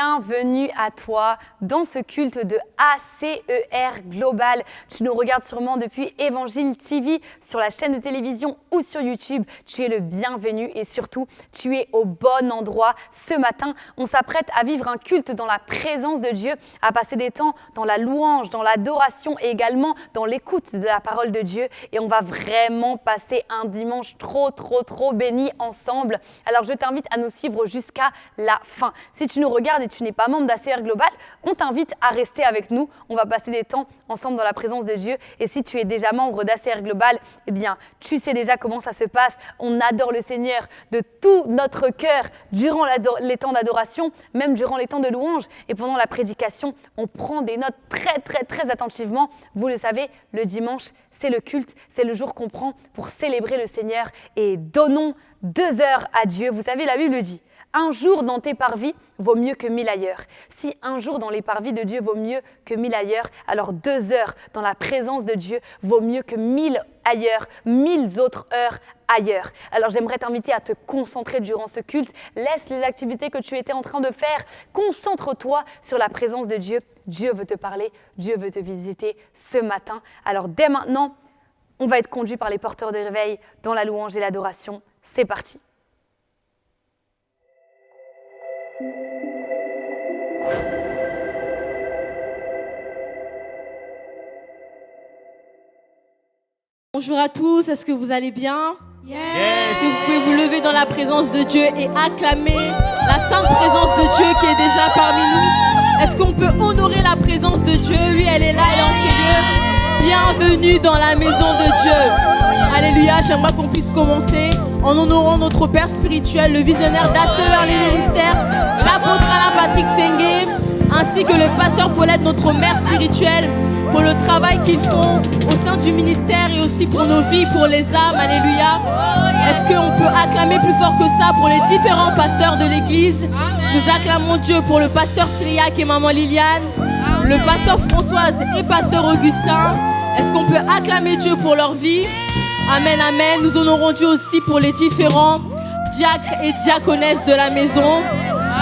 bienvenue à toi dans ce culte de ACER Global. Tu nous regardes sûrement depuis Évangile TV sur la chaîne de télévision ou sur YouTube. Tu es le bienvenu et surtout, tu es au bon endroit. Ce matin, on s'apprête à vivre un culte dans la présence de Dieu, à passer des temps dans la louange, dans l'adoration et également dans l'écoute de la parole de Dieu. Et on va vraiment passer un dimanche trop béni ensemble. Alors, je t'invite à nous suivre jusqu'à la fin. Si tu nous regardes et tu n'es pas membre d'ACR Global, on t'invite à rester avec nous. On va passer des temps ensemble dans la présence de Dieu. Et si tu es déjà membre d'ACR Global, eh bien, tu sais déjà comment ça se passe. On adore le Seigneur de tout notre cœur durant les temps d'adoration, même durant les temps de louange. Et pendant la prédication, on prend des notes très attentivement. Vous le savez, le dimanche, c'est le culte, c'est le jour qu'on prend pour célébrer le Seigneur. Et donnons 2 heures à Dieu. Vous savez, la Bible dit, un jour dans tes parvis vaut mieux que 1000 ailleurs. Si un jour dans les parvis de Dieu vaut mieux que 1000 ailleurs, alors 2 heures dans la présence de Dieu vaut mieux que 1000 ailleurs, 1000 autres heures ailleurs. Alors j'aimerais t'inviter à te concentrer durant ce culte. Laisse les activités que tu étais en train de faire. Concentre-toi sur la présence de Dieu. Dieu veut te parler, Dieu veut te visiter ce matin. Alors dès maintenant, on va être conduit par les porteurs de réveil dans la louange et l'adoration. C'est parti. Bonjour à tous, est-ce que vous allez bien? Yes. Est-ce que vous pouvez vous lever dans la présence de Dieu et acclamer la sainte présence de Dieu qui est déjà parmi nous? Est-ce qu'on peut honorer la présence de Dieu? Oui, elle est là, elle est en ce lieu. Bienvenue dans la maison de Dieu. Alléluia, j'aimerais qu'on puisse commencer en honorant notre Père spirituel, le visionnaire d'ACER les ministères, l'apôtre Alain Patrick Sengue, ainsi que le pasteur Paulette, notre mère spirituelle, pour le travail qu'ils font au sein du ministère et aussi pour nos vies, pour les âmes. Alléluia. Est-ce qu'on peut acclamer plus fort que ça pour les différents pasteurs de l'église? Nous acclamons Dieu pour le pasteur Syriac et maman Liliane, le pasteur Françoise et pasteur Augustin. Est-ce qu'on peut acclamer Dieu pour leur vie? Amen, amen. Nous honorons Dieu aussi pour les différents diacres et diaconesses de la maison.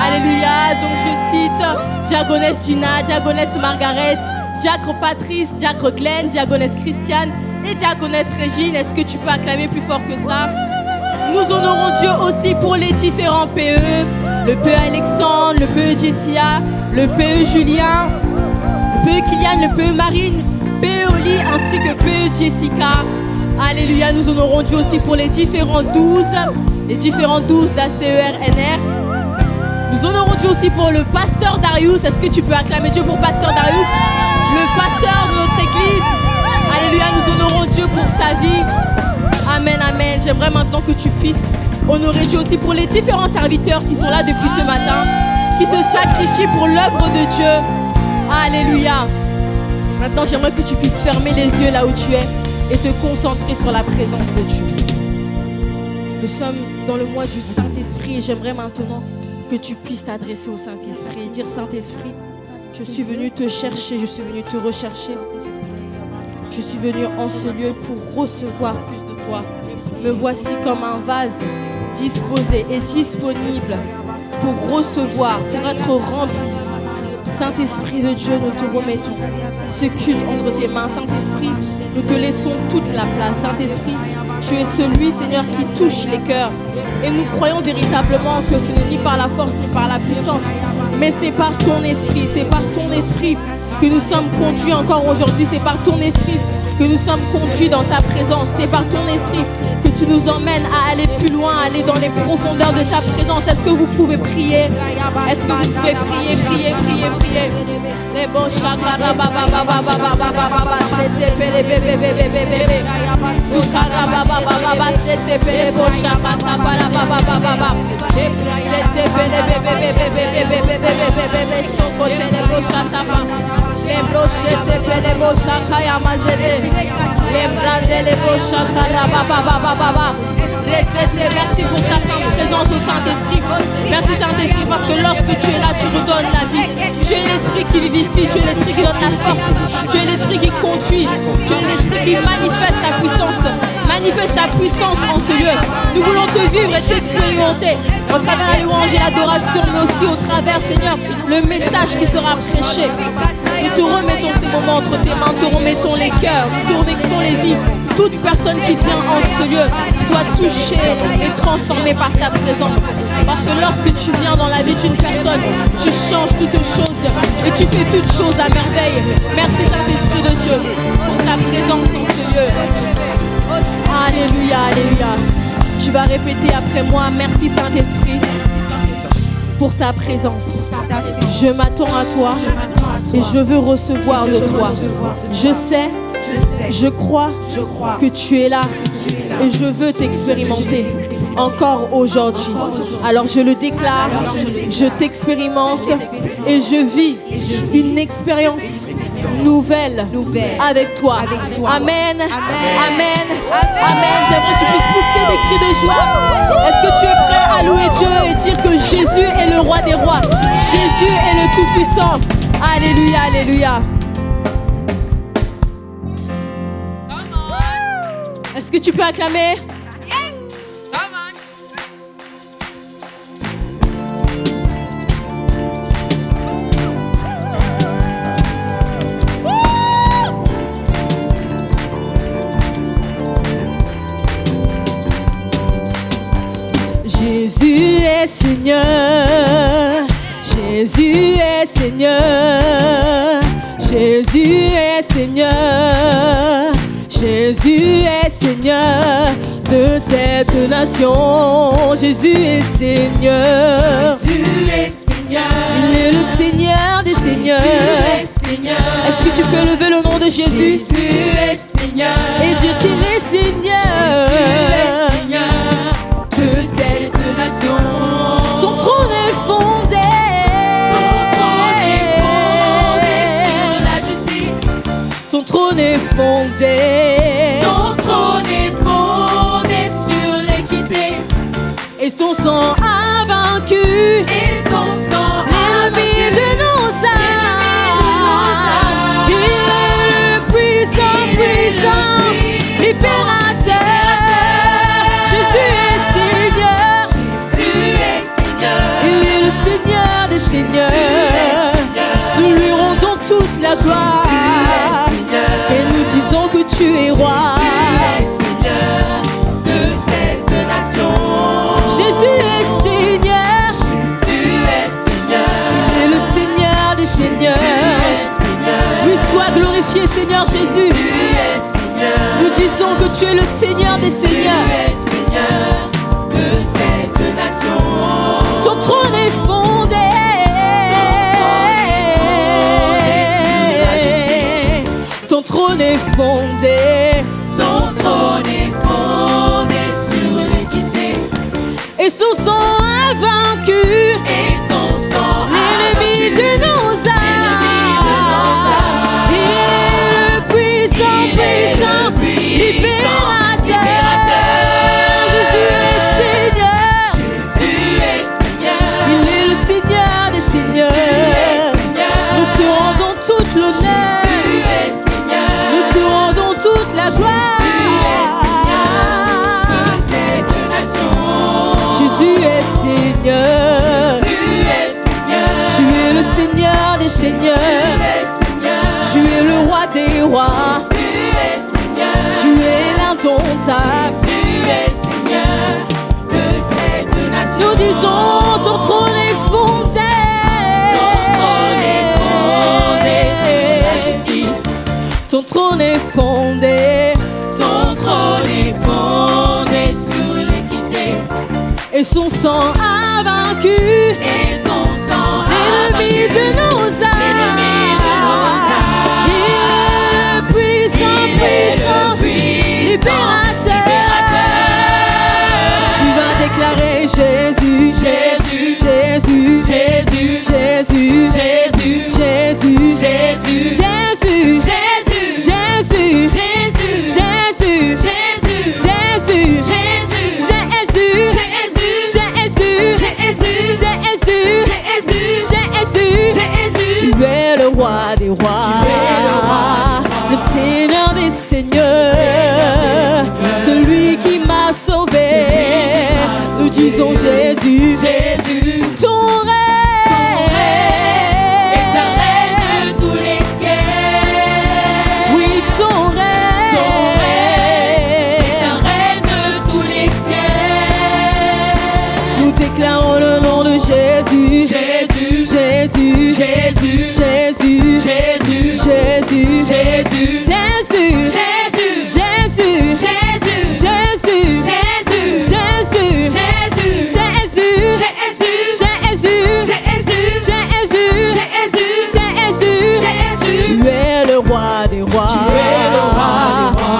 Alléluia. Donc je cite diaconesse Gina, diaconesse Margaret, diacre Patrice, diacre Glenn, diaconesse Christiane et diaconesse Régine. Est-ce que tu peux acclamer plus fort que ça? Nous honorons Dieu aussi pour les différents PE, le PE Alexandre, le PE Jessia, le PE Julien, le PE Kylian, le PE Marine, PE Oli ainsi que PE Jessica. Alléluia, nous honorons Dieu aussi pour les différents 12 d'ACER NR. Nous honorons Dieu aussi pour le pasteur Darius. Est-ce que tu peux acclamer Dieu pour pasteur Darius, le pasteur de notre église? Alléluia, nous honorons Dieu pour sa vie. Amen, amen. J'aimerais maintenant que tu puisses honorer Dieu aussi pour les différents serviteurs qui sont là depuis ce matin, qui se sacrifient pour l'œuvre de Dieu. Alléluia. Maintenant, j'aimerais que tu puisses fermer les yeux là où tu es et te concentrer sur la présence de Dieu. Nous sommes dans le mois du Saint-Esprit et j'aimerais maintenant que tu puisses t'adresser au Saint-Esprit et dire: Saint-Esprit, je suis venu te chercher, je suis venu te rechercher. Je suis venu en ce lieu pour recevoir plus de toi. Me voici comme un vase disposé et disponible pour recevoir, pour être rempli. Saint-Esprit de Dieu, nous te remettons ce culte entre tes mains. Saint-Esprit, nous te laissons toute la place. Saint-Esprit, tu es celui, Seigneur, qui touche les cœurs. Et nous croyons véritablement que ce n'est ni par la force ni par la puissance, mais c'est par ton esprit, c'est par ton esprit que nous sommes conduits encore aujourd'hui. C'est par ton esprit que nous sommes conduits dans ta présence. C'est par ton esprit que tu nous emmènes à aller plus loin, à aller dans les profondeurs de ta présence. Est-ce que vous pouvez prier? Est-ce que vous pouvez prier? Les bons chakra baba baba baba baba c'était pele bébé bébé bébé sukara baba baba c'était pele bons chakra baba baba baba c'était pele bébé bébé bébé bébé son côté les bons chakra les brochettes pele bons sakaya mazete les bras les bons chakra baba baba. Merci pour ta sainte présence au Saint-Esprit. Merci Saint-Esprit parce que lorsque tu es là, tu redonnes la vie. Tu es l'Esprit qui vivifie, tu es l'Esprit qui donne la force. Tu es l'Esprit qui conduit, tu es l'Esprit qui manifeste ta puissance. Manifeste ta puissance en ce lieu. Nous voulons te vivre et t'expérimenter au travers la louange et l'adoration, mais aussi au travers, Seigneur, le message qui sera prêché. Nous te remettons ces moments entre tes mains, nous te remettons les cœurs, nous te remettons les vies. Toute personne qui vient en ce lieu soit touchée et transformée par ta présence. Parce que lorsque tu viens dans la vie d'une personne, tu changes toutes choses et tu fais toutes choses à merveille. Merci Saint-Esprit de Dieu pour ta présence en ce lieu. Alléluia, alléluia. Tu vas répéter après moi, merci Saint-Esprit pour ta présence. Je m'attends à toi et je veux recevoir de toi. Je sais, je crois que tu es là et je veux t'expérimenter encore aujourd'hui. Alors je le déclare, je t'expérimente et je vis une expérience nouvelle avec toi. Amen, amen, amen. J'aimerais que tu puisses pousser des cris de joie. Est-ce que tu es prêt à louer Dieu et dire que Jésus est le roi des rois? Jésus est le Tout-Puissant. Alléluia, alléluia. Est-ce que tu peux acclamer? Jésus est Seigneur, Jésus est Seigneur, Jésus est Seigneur, Jésus est Seigneur de cette nation. Jésus est Seigneur, Jésus est Seigneur, il est le Seigneur des Seigneurs. Est-ce que tu peux lever le nom de Jésus? Jésus est Seigneur et dire qu'il est Seigneur. De cette nation, ton trône est fondé, sur la justice. Ton trône est fondé, ton trône est fondé sur l'équité. Et son sang a vaincu, et son sang l'ennemi de nos âmes. Il est le puissant, puissant, libérateur. Seigneur, nous lui rendons toute la gloire et nous disons que tu es roi de cette nation. Jésus est Seigneur, Jésus est Seigneur, il est le Seigneur des Seigneurs. Oui, sois glorifié Seigneur Jésus. Nous disons que tu es le Seigneur des Seigneurs. De cette nation, ton trône est fondé. Ton trône est fondé, ton trône est fondé sur l'équité. Et son sang a vaincu, et son sang l'ennemi de nos âmes. Il est le puissant, puissant, libérateur. Jésus est Seigneur, Jésus est Seigneur. Il est le Seigneur des Seigneurs. Nous te rendons toute l'honneur. Toute la gloire. Jésus est Seigneur. Tu es le Seigneur des Seigneurs. Tu es le roi des rois. Tu es l'indomptable. Nous disons ton trône est fondé. Ton trône est fondé, ton trône est fondé sur l'équité. Et son sang a vaincu, et son sang l'ennemi de nos âmes. Il est le puissant, puissant, libérateur. Tu vas déclarer Jésus, Jésus, Jésus, Jésus, Jésus, Jésus, Jésus, Jésus, Jésus, Jésus. Jésus, Jésus, Jésus, Jésus, Jésus, Jésus, Jésus, Jésus, Jésus, Jésus, tu es le roi des rois, le Seigneur des seigneurs, celui disons Jésus, Jésus, ton règne est un règne de tous les cieux. Oui, ton règne est un règne de tous les cieux. Nous déclarons le nom de Jésus, Jésus, Jésus, Jésus, Jésus, Jésus, Jésus, Jésus, Jésus, Jésus, Jésus, Jésus, Jésus, Jésus, Jésus, Jésus, Jésus, Jésus, Jésus, tu es le roi des rois,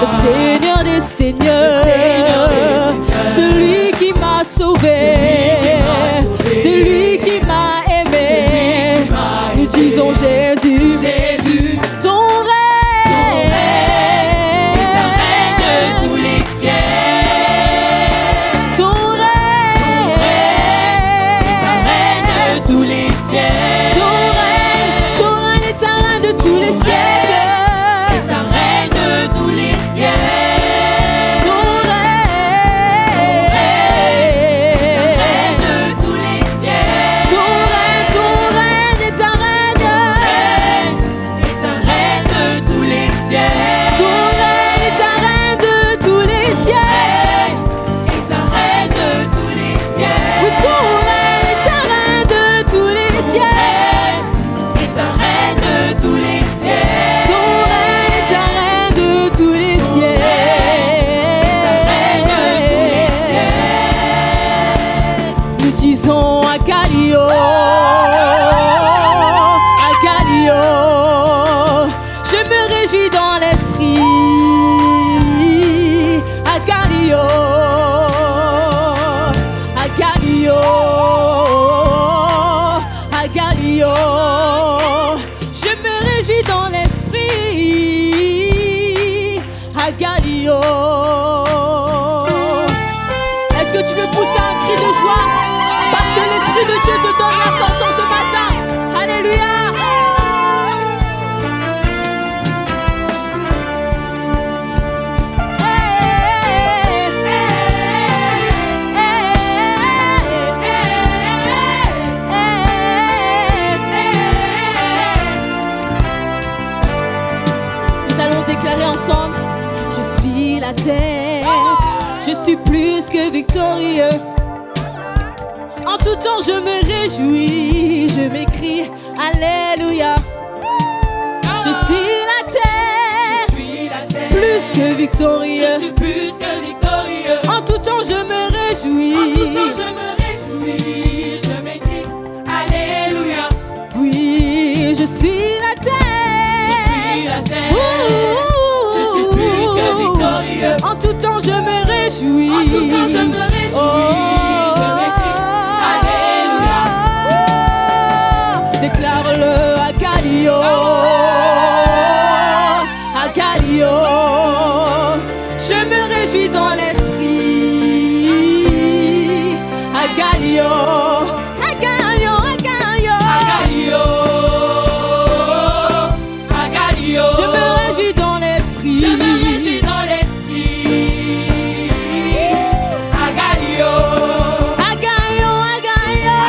le Seigneur des seigneurs, celui qui m'a sauvé, celui qui m'a aimé. Nous disons Jésus, Jésus, ton règne est un règne de tous les cieux. ton règne est un règne de tous les cieux. ton règne est un règne de tous les siècles. est un règne de tous les cieux. Ton règne De tous les cieux. ton règne est un règne. Est un règne de tous les cieux. Ton règne est un règne de tous les siècles. Est un règne de tous les cieux. Oui, ton règne est un règne de tous les siècles. Est un règne de tous les cieux. Ton règne est un règne de tous les siècles. Nous disons Agalio, Agalio. Je me réjouis dans l'esprit. Agalio, Agalio, Agalio. Je me réjouis dans l'esprit. Agalio. Est-ce que tu veux pousser un cri de joie? Parce que l'Esprit de Dieu te donne la force en ce matin. Alléluia. Nous allons déclarer ensemble: je suis la tête, je suis plus que victorieux. En tout temps je me réjouis, je m'écrie Alléluia. Je suis la tête, plus que victorieux. Je suis plus que victorieux. En tout temps je me réjouis. En tout temps je me réjouis. Je m'écris Alléluia. Oui, je suis la tête. Je suis la tête. Ouh. Je suis plus que victorieux. En tout temps je me réjouis. En tout temps je me réjouis. Je m'écris Alléluia. Déclare-le à Galio. À Galio. Je me réjouis dans l'esprit. À Galio. À Galio. À Galio. Agalio. Je me réjouis dans l'esprit. Je me réjouis dans l'esprit. Agalio. Agalio, Agalio.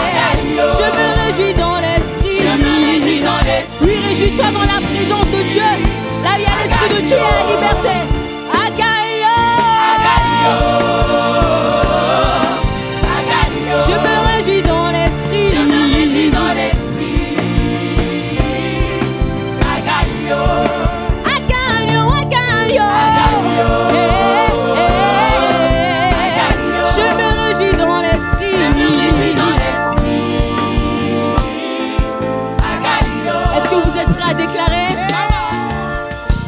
Agalio. Je me réjouis dans l'esprit. Je me réjouis dans l'esprit. Oui, réjouis-toi dans la présence de Dieu. Là où il y a l'esprit de Dieu et la liberté. Agalio. Agalio. Je me réjouis dans l'esprit. Je me réjouis dans l'esprit. Agalio. Agalio, Agalio. Agalio. Je me réjouis dans l'esprit. Je me réjouis dans l'esprit. Agalio. Est-ce que vous êtes prêts à déclarer?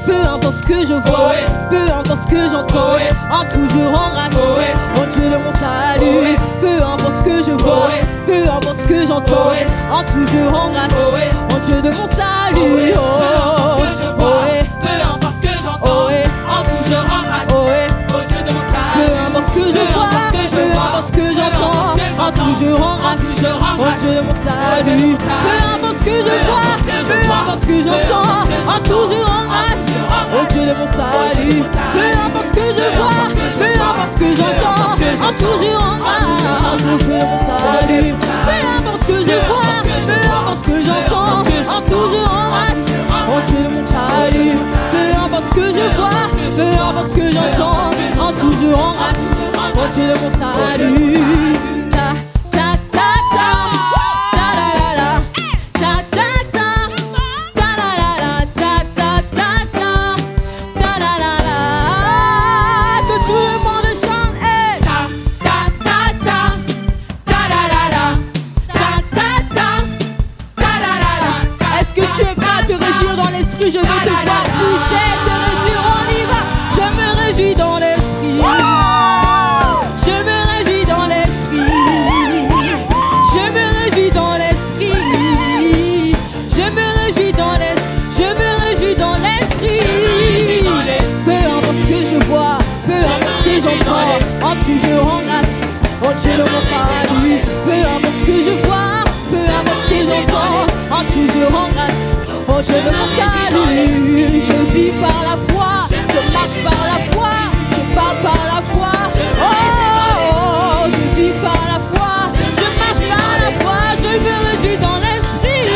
Peu importe ce que je vois, Ouais. peu importe ce que j'entends, Ouais. en tout je rends grâce Ouais. au Dieu de mon salut. Ouais. Peu importe ce que je vois, Ouais. peu importe ce que j'entends, Ouais. en tout je rends grâce Ouais. au Dieu de mon salut. Peu importe ce que je vois, ouais. peu importe ce que j'entends, Ouais. en tout je rends grâce Ouais. au Dieu de mon Peu salut. importe ce que je vois, peu importe ce que j'entends, en tout je rends grâce au Dieu de mon salut. Peu importe ce que je vois, peu importe ce que j'entends, en tout je rends grâce au Dieu de mon salut. Peu importe ce que je vois, en tout je rends grâce au Dieu de mon salut. Peu importe ce que je vois, peu importe ce que j'entends, en tout je rends grâce au Dieu de mon salut. Peu importe ce que je vois, peu importe ce que j'entends, en tout je rends grâce au Dieu de mon salut. Je veux te voir bouger, te réjouir, on y va. Je me réjouis dans l'esprit. Je me réjouis dans l'esprit. Je me réjouis dans l'esprit. Je me réjouis dans l'esprit. Je me réjouis dans l'esprit. Peu importe ce que je vois, peu importe ce que j'entends, en tout je rends grâce au Dieu de mon salut. Peu importe ce que je vois, peu importe ce que j'entends, en tout je rends grâce au Dieu de mon salut. Je vis par la foi, je marche par la foi, je parle par la foi. Oh, je vis par la foi, je marche par la foi, je me réjouis dans l'esprit.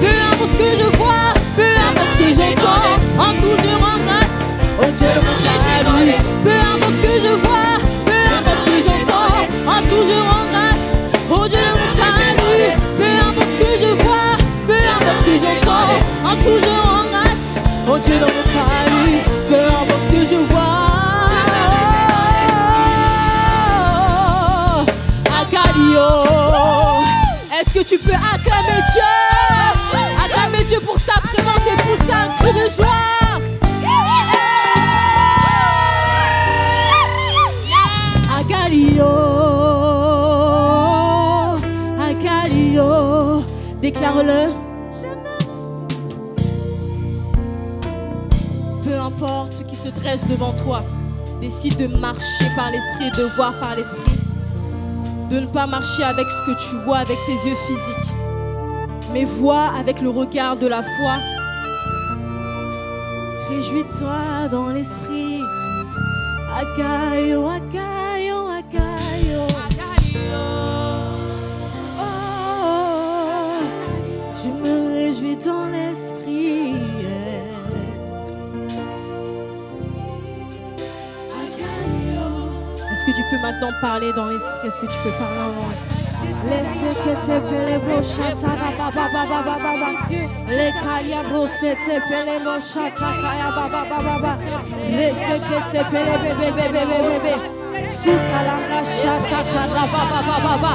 Peu importe ce que je vois, peu importe ce que j'entends, en tout je rends grâce au Dieu de mon salut. Peu importe ce que je vois, peu importe ce que j'entends, en tout je rends grâce au Dieu de mon salut. Peu importe ce que je vois, peu importe ce que j'entends, en tout je rends grâce au Dieu de mon salut. Peu importe ce que je vois. Agalio, est-ce que tu peux acclamer Dieu? Acclamer Dieu pour sa présence et pour sa cri de joie. Agalio, Agalio, déclare-le. Peu importe ce qui se dresse devant toi, décide de marcher par l'esprit, de voir par l'esprit, de ne pas marcher avec ce que tu vois avec tes yeux physiques, mais vois avec le regard de la foi. Réjouis-toi dans l'esprit. Agaio, agaio, agaio. Oh, je me réjouis dans l'esprit. Est-ce que tu peux maintenant parler dans l'esprit? Est-ce que tu peux parler en langue? Laisse que te pele brochata baba baba baba. Le kalia brosete pele brochata kaya baba baba. Laisse que te pele bebe bebe bebe. Sutalanga shata kara baba baba.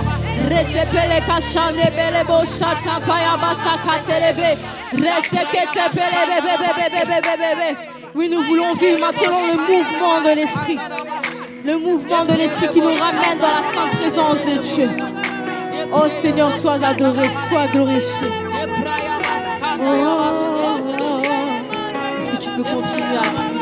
Rete pele kashane pele brochata kaya basa katelebe. Laisse que te pele bebe bebe bebe bebe. Oui, nous voulons vivre maintenant le mouvement de l'esprit. Le mouvement de l'esprit qui nous ramène dans la sainte présence de Dieu. Oh Seigneur, sois adoré, sois glorifié. Oh. Est-ce que tu peux continuer à prier?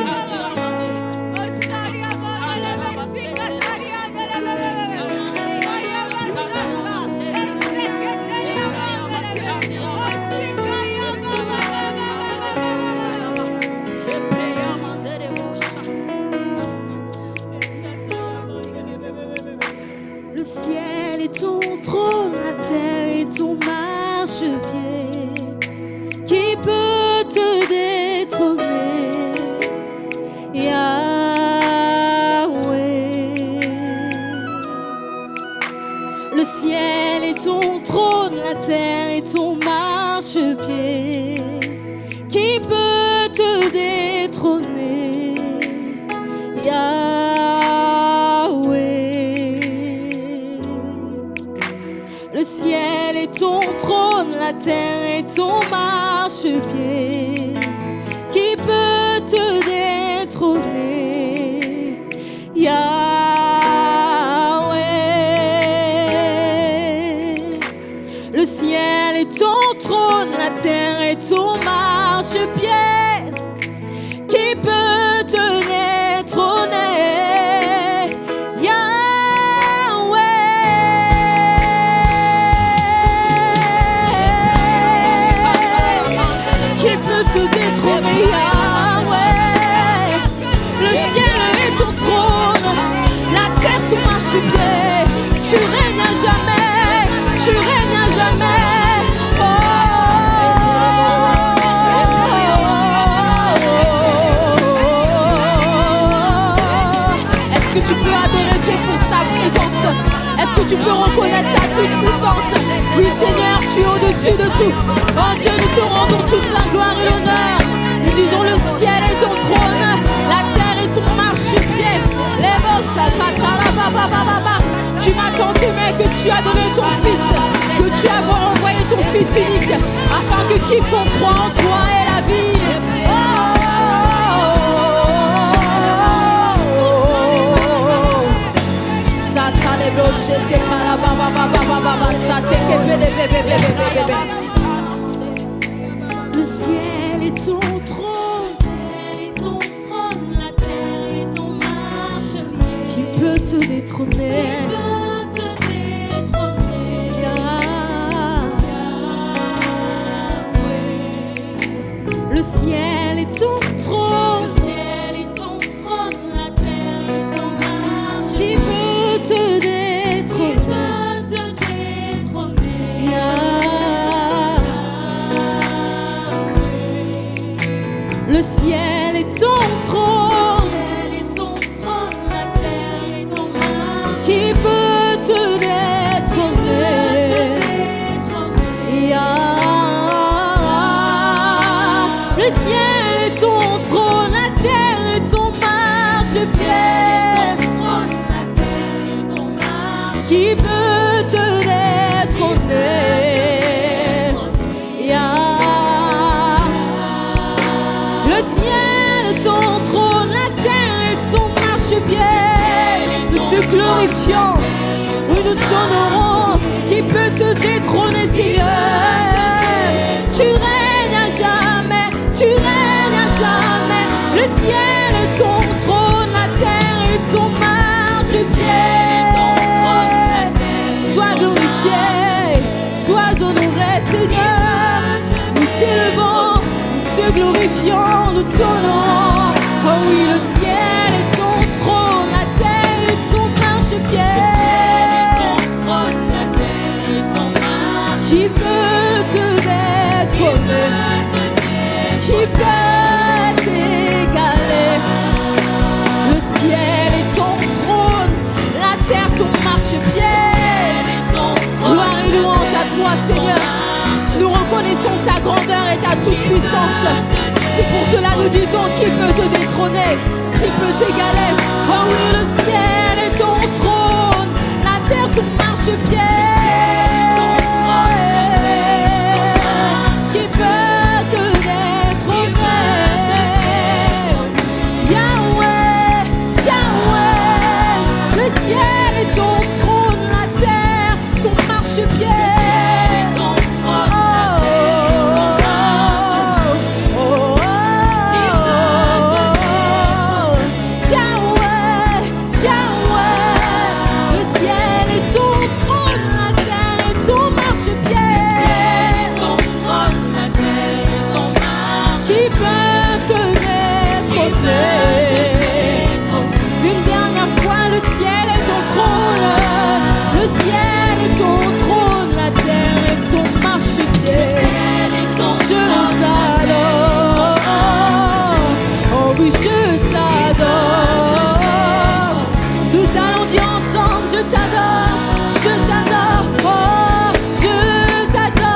Le ciel est ton trône, la terre est ton marchepied. Qui peut te détrôner? Yahweh. Le ciel est ton trône, la terre est ton marchepied. Qui peut te détrôner? Yahweh. Le ciel est ton trône, la terre est ton marchepied. Qui peut te détrôner? Yahweh. Le ciel est ton trône, la terre est ton marchepied. Qui peut te détrôner? Te détrôner, Yahweh. Le ciel est ton trône, la terre tu peux adorer Dieu pour sa présence? Est-ce que tu peux reconnaître sa toute puissance? Oui Seigneur, tu es au-dessus de tout. Oh Dieu, nous te rendons toute la gloire et l'honneur. Nous disons le ciel est ton trône, la terre est ton marchepied. Les moches, tu m'as tant aimé que tu as donné ton fils, que tu as envoyé ton fils unique, afin que quiconque croit en toi ait la vie. Le ciel est ton trône, la terre est ton marchepied. qui peut te détrôner? Le ciel est ton trône, la terre est ton marchepied. qui peut te détrôner? Le ciel est ton trône, la terre est ton marchepied. qui peut te détrôner? Le ciel est ton trône, la terre est ton marchepied. Qui peut te détrôner? Le ciel est ton trône, la terre est ton marchepied. Nous te glorifions, oui nous t'honorons. Qui peut te détrôner, Seigneur? Tu règnes à jamais, tu règnes à jamais. Le ciel est ton trône, la terre est ton marchepied. Sois glorifié, sois honoré, Seigneur. Nous t'élevons, nous te glorifions, nous t'honorons. Oh oui, le ciel est ton trône, la terre est ton marchepied. Qui peut te détrôner? Qui peut t'égaler? Le ciel est ton trône, la terre ton marchepied. Gloire et louange à toi, Seigneur. Nous reconnaissons ta grandeur et ta toute puissance. C'est pour cela nous disons qui peut te détrôner, qui peut t'égaler. Oh oui, le ciel est ton trône, la terre ton marchepied. Qui peut te détrôner? Yahweh, Yahweh. Le ciel est ton trône, la terre ton marchepied. Une dernière fois, le ciel est ton trône, le ciel est ton trône, la terre est ton marchepied. Je t'adore, oh oui je t'adore. Nous allons dire ensemble, je t'adore, je t'adore, oh je t'adore.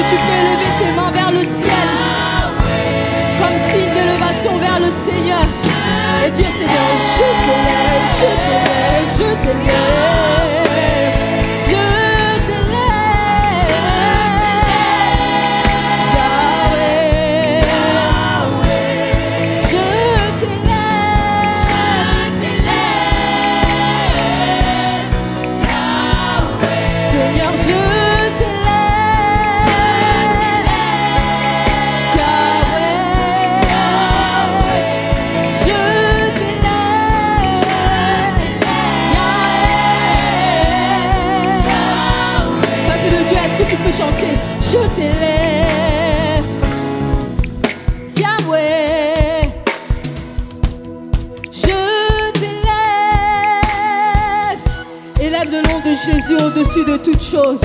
tu peux élever tes mains vers le ciel comme signe d'élévation vers le Seigneur et dire Seigneur, je t'élève, je t'élève, je t'élève, je t'élève, Yahweh, je t'élève, Seigneur, je tu peux chanter, je t'élève, Yahweh, je t'élève. Élève le nom de Jésus au-dessus de toute chose.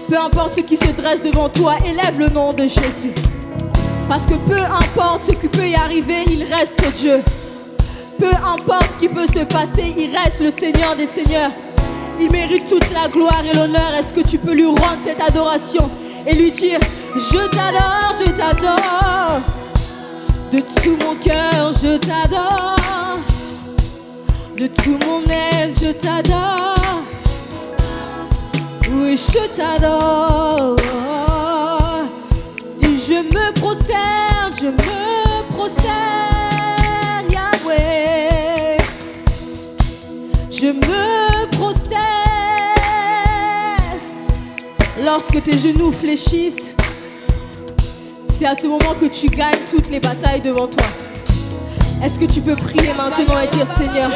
Peu importe ce qui se dresse devant toi, élève le nom de Jésus. Parce que peu importe ce qui peut y arriver, il reste Dieu. Peu importe ce qui peut se passer, il reste le Seigneur des Seigneurs. Il mérite toute la gloire et l'honneur. Est-ce que tu peux lui rendre cette adoration et lui dire je t'adore, je t'adore. De tout mon cœur, je t'adore. De tout mon être, je t'adore. Oui, je t'adore. Dis je me prosterne, Yahweh. Je me prosterne. Lorsque tes genoux fléchissent, c'est à ce moment que tu gagnes toutes les batailles devant toi. Est-ce que tu peux prier maintenant et dire Seigneur,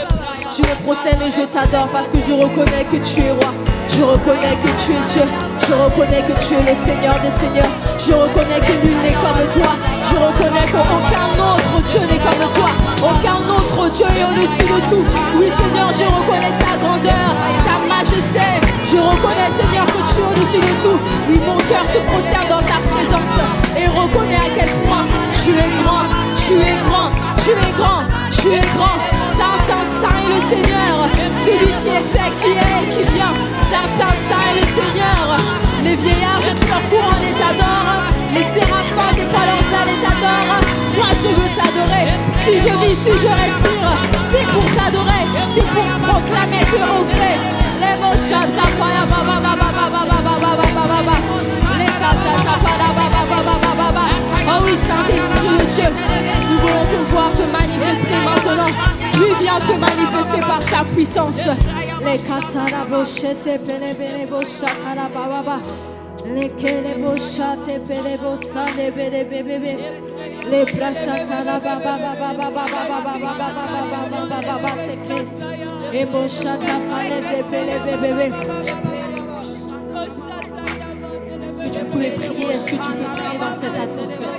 je me prosterne et je t'adore parce que je reconnais que tu es roi. Je reconnais que tu es Dieu. Je reconnais que tu es le Seigneur des Seigneurs. Je reconnais que nul n'est comme toi. Je reconnais qu'aucun autre Dieu n'est comme toi. Aucun autre Dieu est au-dessus de tout. Oui Seigneur, je reconnais ta grandeur, ta majesté. Je reconnais Seigneur que tu es au-dessus de tout. Oui, mon cœur se prosterne dans ta présence et reconnaît à quel point tu es grand, tu es grand, tu es grand, tu es grand. Saint, Saint, Saint est le Seigneur, celui qui était, qui est et qui vient. Saint, Saint, Saint est le Seigneur. Les vieillards jettent leur couronne et t'adorent. Les séraphins déploient leurs ailes et t'adorent. Moi je veux t'adorer. Si je vis, si je respire, c'est pour t'adorer, c'est pour proclamer tes hauts faits. Les mots chantent à ba ba ba ba ba ba ba ba ba ba ba ba. Les katata ba ba ba ba ba ba ba ba. Oh oui, Saint-Esprit de Dieu, nous voulons te voir te manifester maintenant. Lui viens te manifester par ta puissance. Les katana bochete pele pele bochakara ba ba ba. Les kele bochate pele bosane bele bebe. Les brachata la ba ba ba ba ba ba ba ba ba ba ba ba ba ba secret. Et bochata fanete pele bebe. Est-ce que tu peux prier? Est-ce que tu peux prier dans cette atmosphère?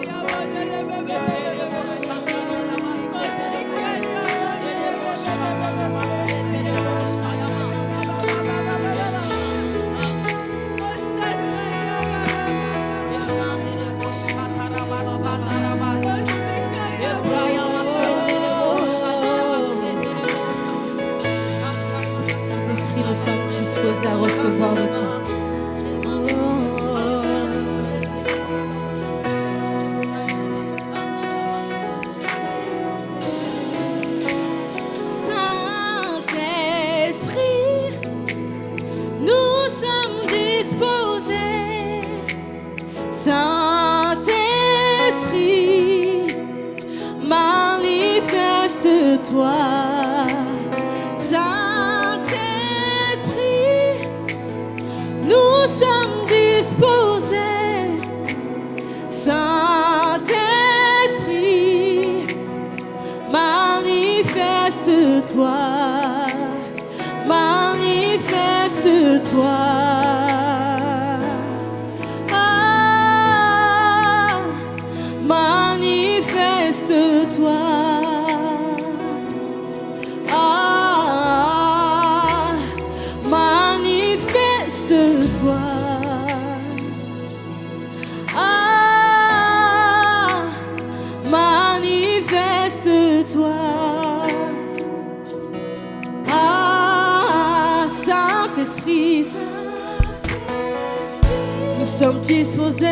Saint-Esprit, nous sommes disposés à recevoir de toi. Toi, Saint-Esprit, nous sommes disposés. Saint-Esprit, manifeste-toi, manifeste-toi. Ah, manifeste-toi. Manifeste-toi. Ah, Saint-Esprit, nous sommes disposés.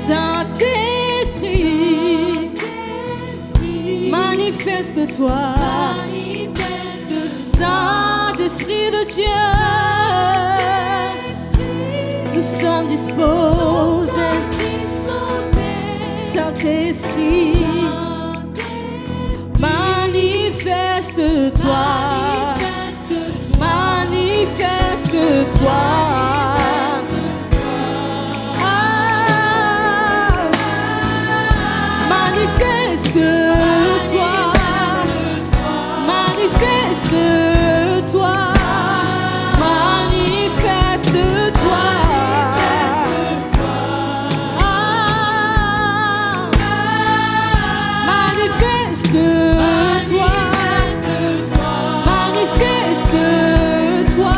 Saint-Esprit, manifeste-toi. Saint-Esprit de Dieu, nous sommes disposés. Saint-Esprit, manifeste-toi. Manifeste-toi. Manifeste-toi, manifeste-toi, manifeste-toi. Manifeste-toi, manifeste-toi.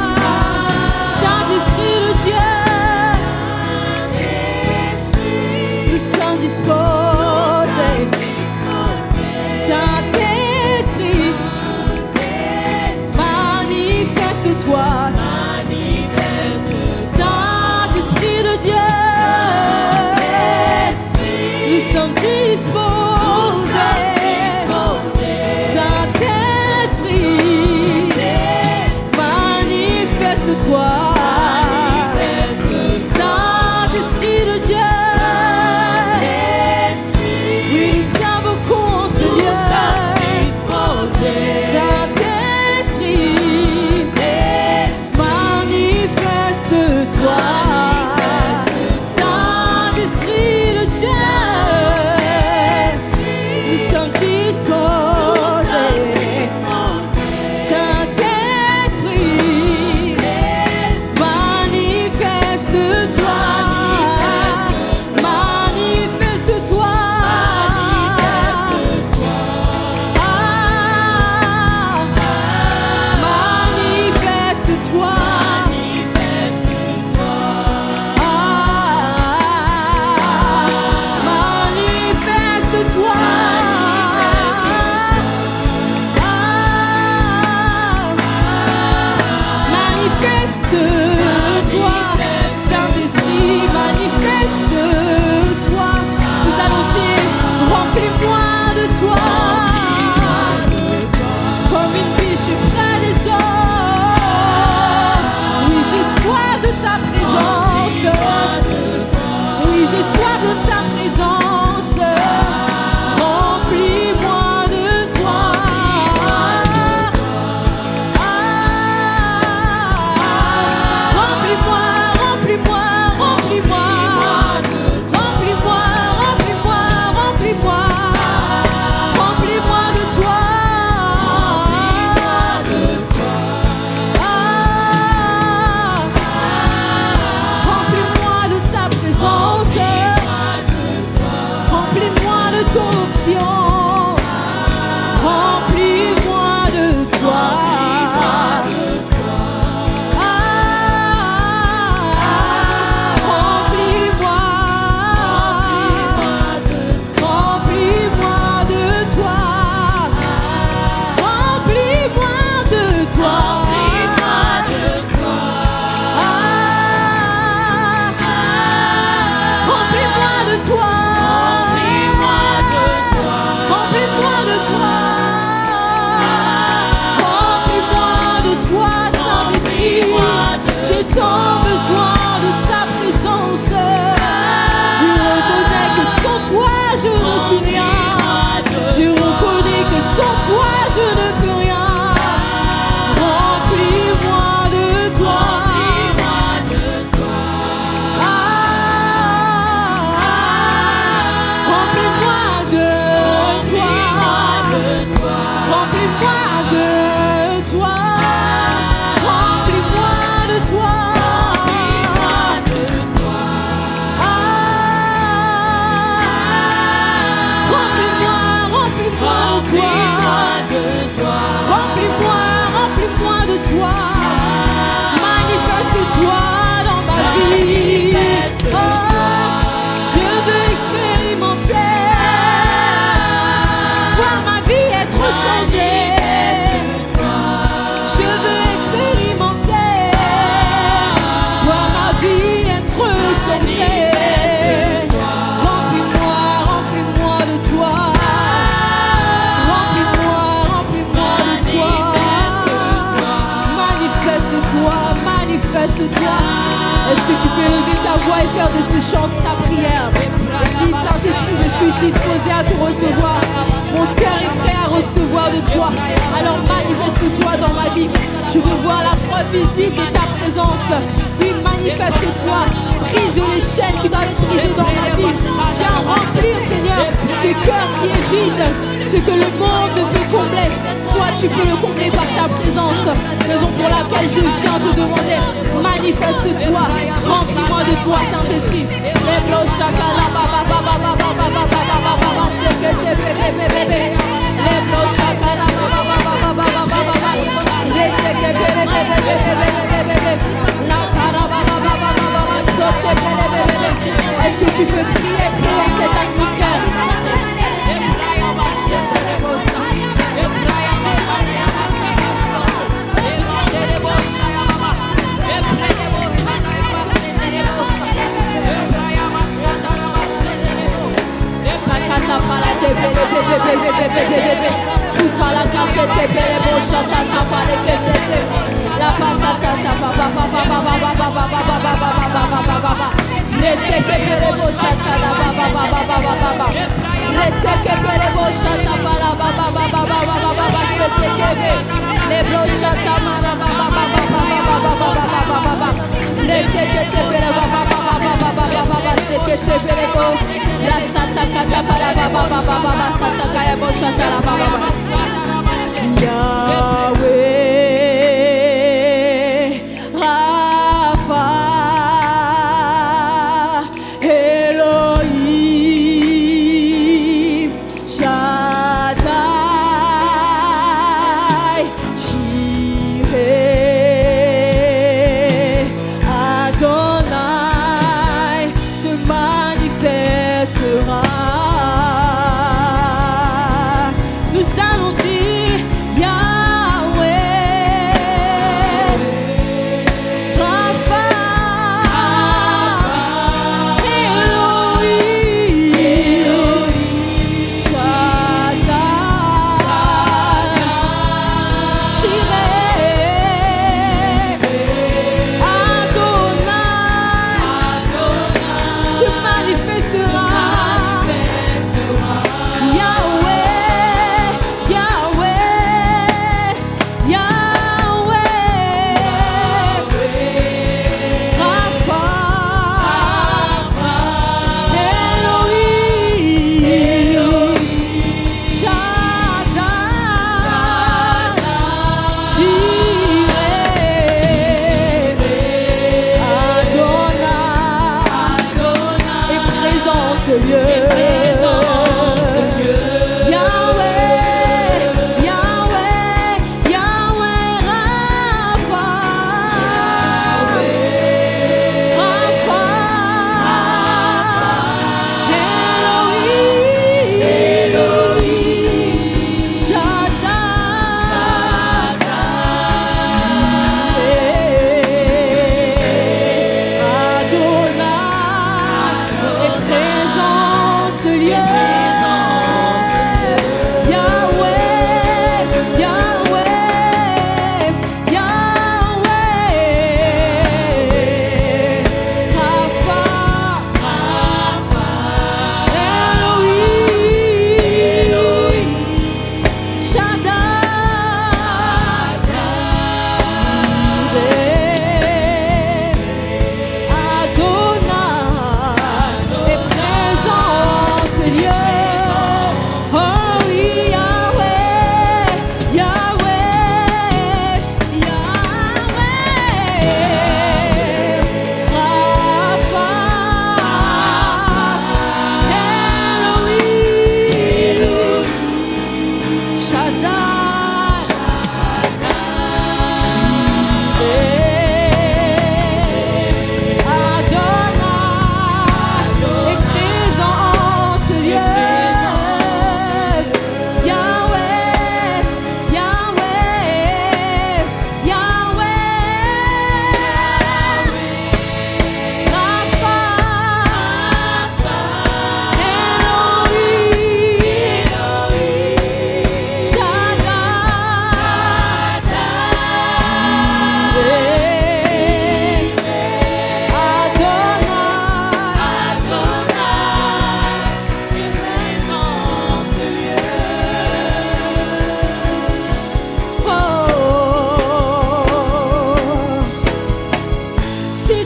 Saint-Esprit de Dieu, nous sommes disposés. Saint-Esprit, manifeste-toi. Saint-Esprit de Dieu, nous sommes disposés. Saint-Esprit, manifeste-toi. Saint-Esprit de Dieu, oui, nous t'invoquons, Seigneur. Saint-Esprit, manifeste-toi. Saint-Esprit de Dieu, nous sommes disposés. Saint-Esprit, manifeste-toi. Manifeste-toi. Manifeste-toi. Manifeste-toi. Manifeste-toi. Saint-Esprit, manifeste-toi. Nous allons dire, remplis-moi de toi. Comme une biche près des eaux. Oui, j'ai soif de ta présence. Oui, j'ai soif de ta présence. Remplis-moi de toi. Remplis-moi, remplis-moi, remplis-moi. Remplis-moi, remplis-moi, remplis-moi. Remplis-moi de toi. Remplis-moi de ta présence. Remplis-moi de ton onction. Remplis-moi de toi. Remplis-moi. Remplis-moi de toi. Remplis-moi de toi. Remplis-moi de toi. Remplis-moi de toi. Remplis-moi de toi, Saint-Esprit. J'ai tant besoin de ta présence. Je reconnais que sans toi je ne suis rien. Je reconnais que sans toi je ne peux rien. Remplis-moi de toi. Remplis-moi de toi. Remplis-moi de toi. Remplis-moi de toi. manifeste-toi, manifeste-toi. Est-ce que tu peux lever ta voix et faire de ce chant ta prière? Et dis, Saint-Esprit, je suis disposé à te recevoir. Mon cœur est prêt à recevoir de toi. Alors manifeste-toi dans ma vie. Je veux voir la preuve visible de ta présence. Oui, manifeste-toi. Brise les chaînes qui doivent être brisées dans ma vie. Viens remplir, Seigneur, ce cœur qui est vide. Ce que le monde ne peut combler. Toi, tu peux le combler par ta présence. Raison pour laquelle je viens te demander, manifeste-toi. Remplis-moi de toi, Saint-Esprit. Est-ce que tu peux prier dans cette atmosphère? Yahweh, Rapha, Elohim, Shaddai, Jireh, Adonai se manifestera. Nous allons dire Yahweh,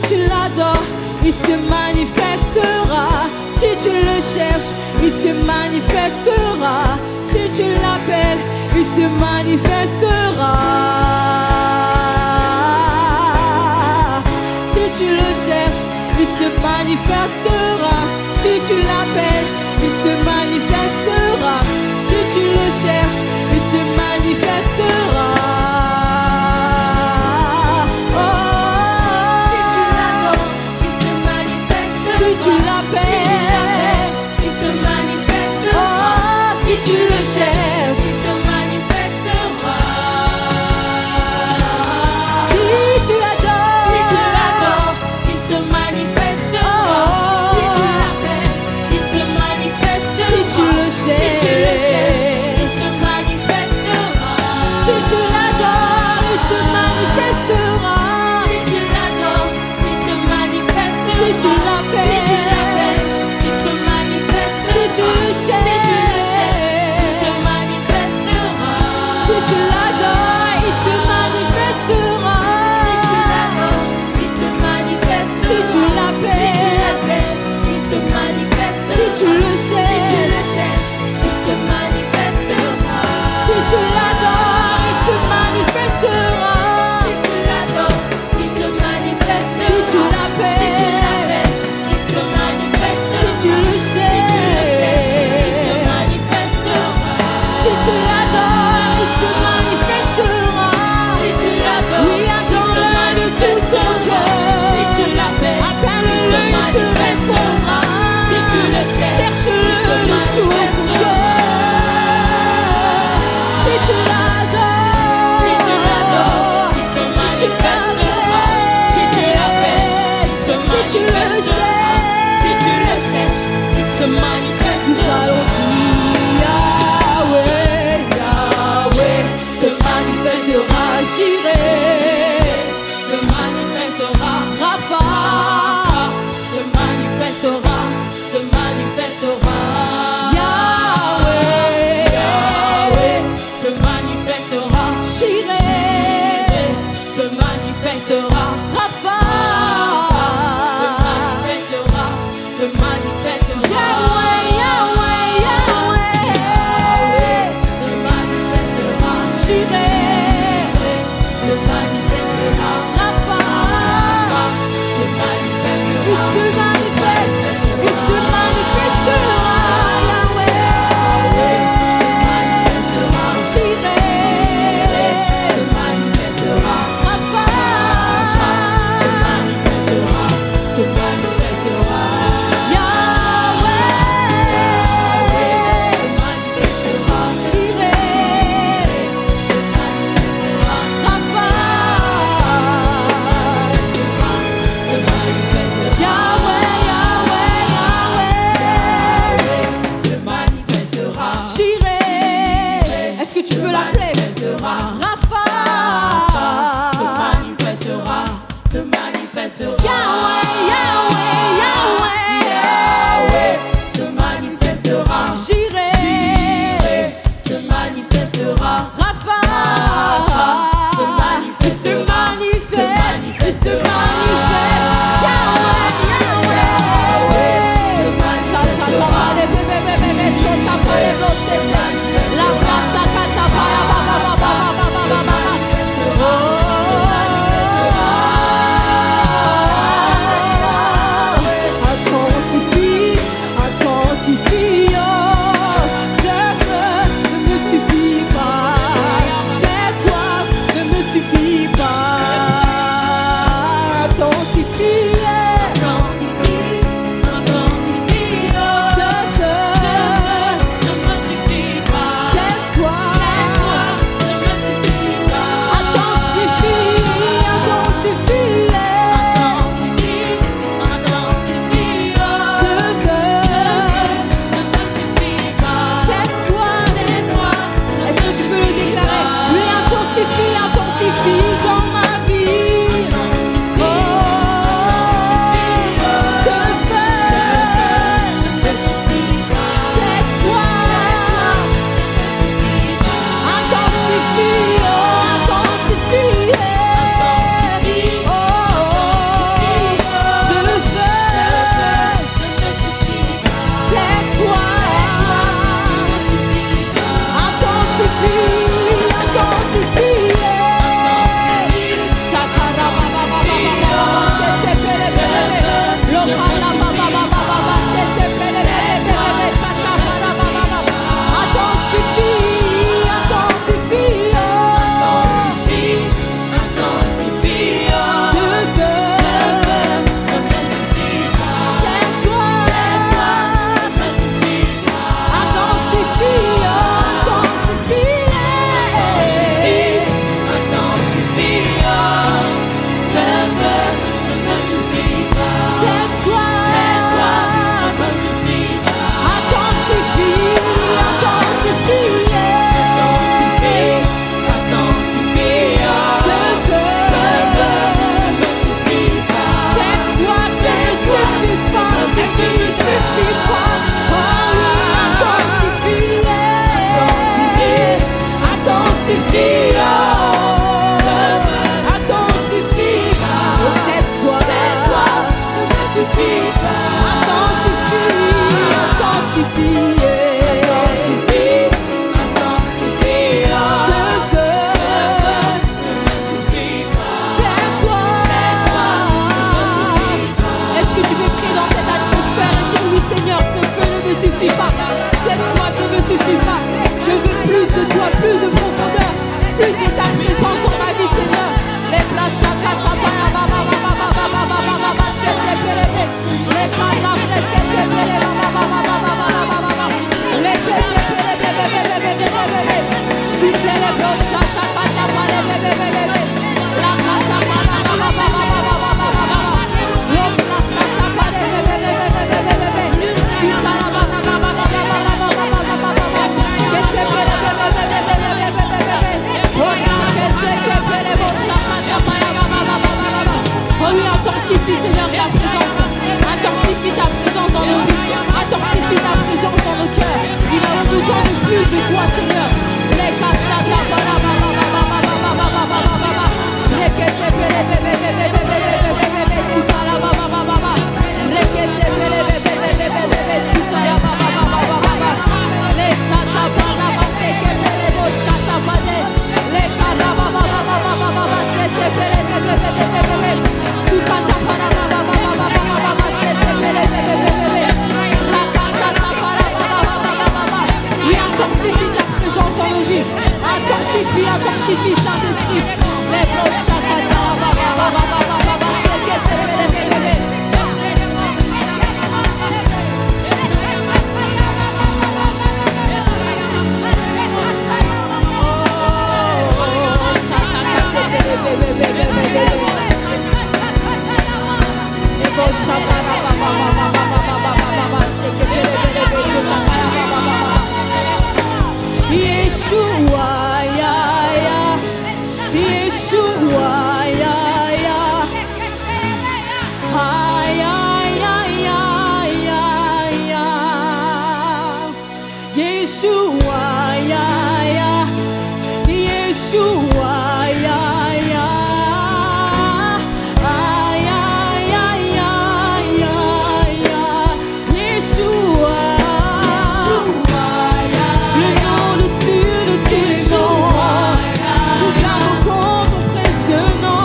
tu l'adores, il se manifestera. Si tu le cherches, il se manifestera. Si tu l'appelles, il se manifestera. Si tu le cherches, il se manifestera. Si tu l'appelles, il se manifestera. Si tu le cherches, il se manifestera. Tu l'appelles, il se manifestera. Oh, si tu le cherches, il se manifestera. Si tu l'adores, il se manifestera. Oh, si tu l'appelles, il se manifestera. Si tu le cherches, il se manifestera. Si tu l'adores, il se manifestera. Si tu l'adores, il se manifestera. Si tu l'appelles, tu le cherches, il se manifestera. Si tu l'adores, il se manifestera. Si tu l'adores, il se manifestera. Si tu l'appelles, il se manifestera. Si tu le cherches, il se manifestera. Si tu l'adores, il se manifestera. Si tu l'adores, il se manifestera. Si tu l'appelles, il se manifestera. Si tu le cherches, si tu l'adores, il se manifestera. Si tu l'adores, oui, adore-le de tout ton cœur. Si tu l'appelles, appelle-le, il te répondra. Si tu le cherches-le de tout ton cœur. Si tu l'adores, il se manifestera. Si tu l'appelles, il se manifestera. Si tu le cherches, il se manifestera. Nous allons dire Yahweh, Yahweh se manifestera, Jireh se manifestera, Rapha se manifestera, se manifestera. Yahweh, Yahweh se manifestera, Jireh se manifestera, Rapha se manifestera, se manifestera. Yahweh, Yahweh, Yahweh se manifestera, Jireh se manifestera, Rapha se manifestera. Il se manifeste, il se manifestera. Yahweh se manifestera, Jireh se manifestera, Rapha se manifestera, se manifestera. Est-ce que tu peux l'appeler? Rapha se manifestera, se manifestera. Yahweh, Yahweh, Yahweh, Yahweh se manifestera. Jireh se manifestera. Rapha se manifestera. Il se manifeste, il se manifeste. Yahweh, Yahweh se manifestera. La place à Katapaya, Baba, Baba, Baba, Baba, Baba. Intensifie, Seigneur, ta présence. Intensifie ta présence dans nos vies. Intensifie ta présence dans nos cœurs. Nous avons besoin de plus de toi, Seigneur. Les kachata baba baba baba baba baba baba. Les kete pele bebe bebe bebe bebe sutala baba baba baba. Les kete pele bebe bebe bebe sutala baba baba baba. Les sata baba baba sekete le bo shata bade. Les karaba baba baba baba sete pele bebe bebe bebe. Sukata baba baba baba baba baba sete pele bebe bebe. La kasata baba baba baba baba. Oui, intensifie ta présence dans nos vies. Intensifie, intensifie, Saint-Esprit. Les brochats, baba baba baba baba sekete pele bebe bebe. Yeshua, ya, ya. Yeshua, ya, ya. Ay, ay, ay, ay, ay, ay. Yeshua, ya, ya. Yeshua, ya, ya. Ay, ay, ay, ay, ay, ay. Yeshua. Le nom dessus de tous les noms. Nous invoquons ton précieux nom.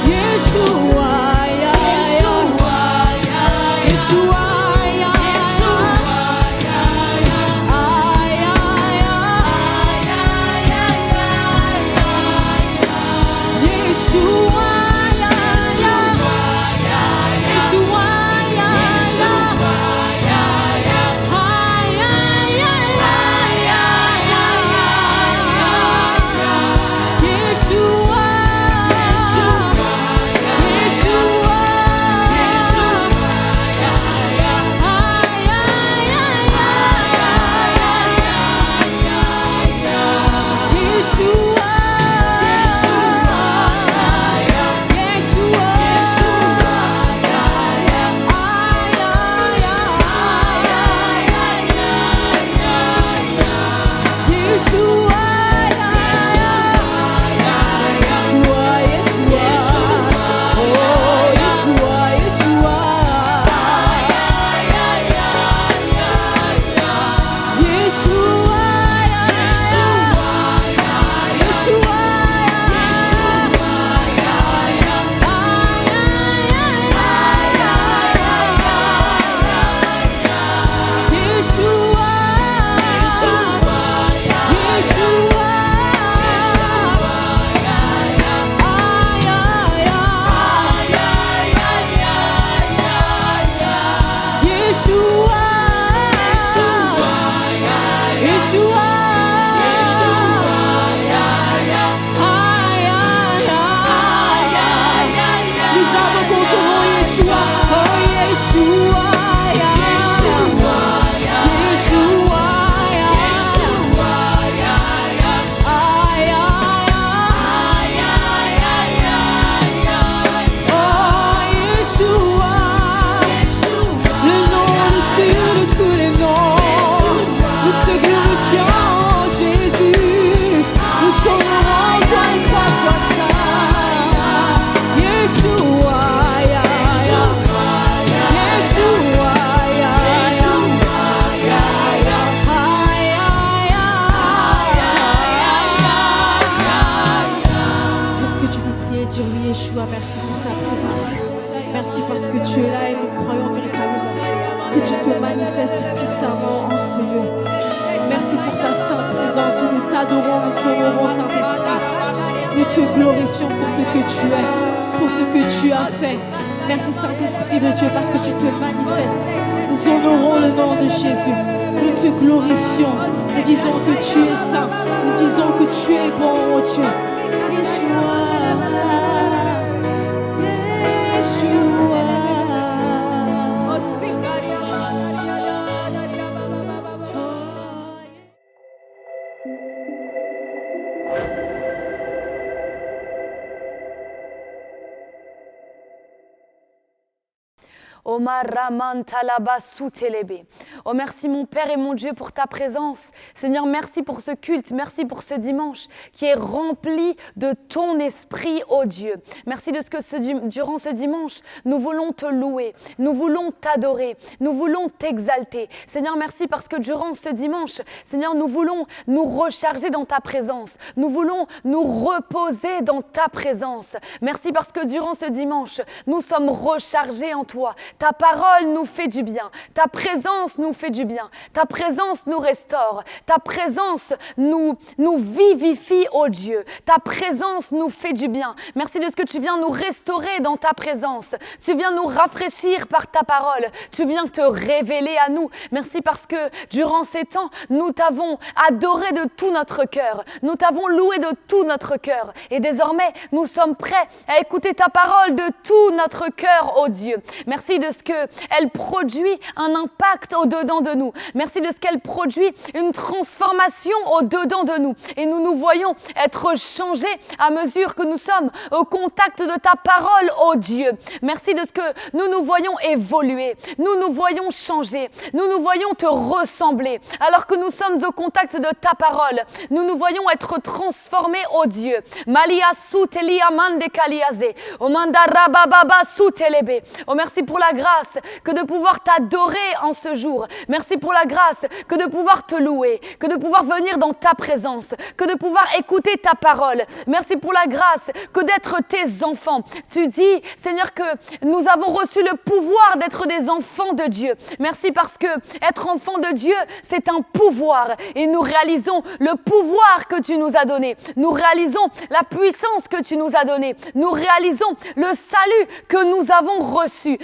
Yeshua, ya, ya. Yeshua, ya, ya. Ay, ay, ay. Yeshua, ya, ya. Yeshua, ya, ya. Ay, ay, ay, ay, ay. Yeshua, Yeshua. Ay, ay, ay, ay, ay. Yeshua. Yeshua, merci pour ta présence. Merci parce que tu es là et nous croyons véritablement que tu te manifestes puissamment en ce lieu. Merci pour ta sainte présence où nous t'adorons, nous t'honorons, Saint-Esprit. Nous te glorifions pour ce que tu es, pour ce que tu as fait. Merci Saint-Esprit de Dieu parce que tu te manifestes. Nous honorons le nom de Jésus. Nous te glorifions. Nous disons que tu es saint. Nous disons que tu es bon, oh Dieu. Yeshua. Oh, merci mon Père et mon Dieu pour ta présence. Seigneur, merci pour ce culte, merci pour ce dimanche qui est rempli de ton esprit, oh Dieu. Merci de ce que durant ce dimanche, nous voulons te louer, nous voulons t'adorer, nous voulons t'exalter. Seigneur, merci parce que durant ce dimanche, Seigneur, nous voulons nous recharger dans ta présence. Nous voulons nous reposer dans ta présence. Merci parce que durant ce dimanche, nous sommes rechargés en toi. Ta parole nous fait du bien. Ta présence nous fait du bien. Ta présence nous restaure. Ta présence nous vivifie, oh Dieu. Ta présence nous fait du bien. Merci de ce que tu viens nous restaurer dans ta présence. Tu viens nous rafraîchir par ta parole. Tu viens te révéler à nous. Merci parce que durant ces temps, nous t'avons adoré de tout notre cœur. Nous t'avons loué de tout notre cœur. Et désormais, nous sommes prêts à écouter ta parole de tout notre cœur, oh Dieu. Merci de ce qu'elle produit un impact au-dedans de nous. Merci de ce qu'elle produit une transformation au-dedans de nous. Et nous nous voyons être changés à mesure que nous sommes au contact de ta parole, oh Dieu. Merci de ce que nous nous voyons évoluer. Nous nous voyons changer. Nous nous voyons te ressembler. Alors que nous sommes au contact de ta parole, nous nous voyons être transformés, oh Dieu. Oh, merci pour la grâce que de pouvoir t'adorer en ce jour. Merci pour la grâce que de pouvoir te louer, que de pouvoir venir dans ta présence, que de pouvoir écouter ta parole. Merci pour la grâce que d'être tes enfants. Tu dis, Seigneur, que nous avons reçu le pouvoir d'être des enfants de Dieu. Merci parce que être enfant de Dieu, c'est un pouvoir. Et nous réalisons le pouvoir que tu nous as donné. Nous réalisons la puissance que tu nous as donnée. Nous réalisons le salut que nous avons reçu.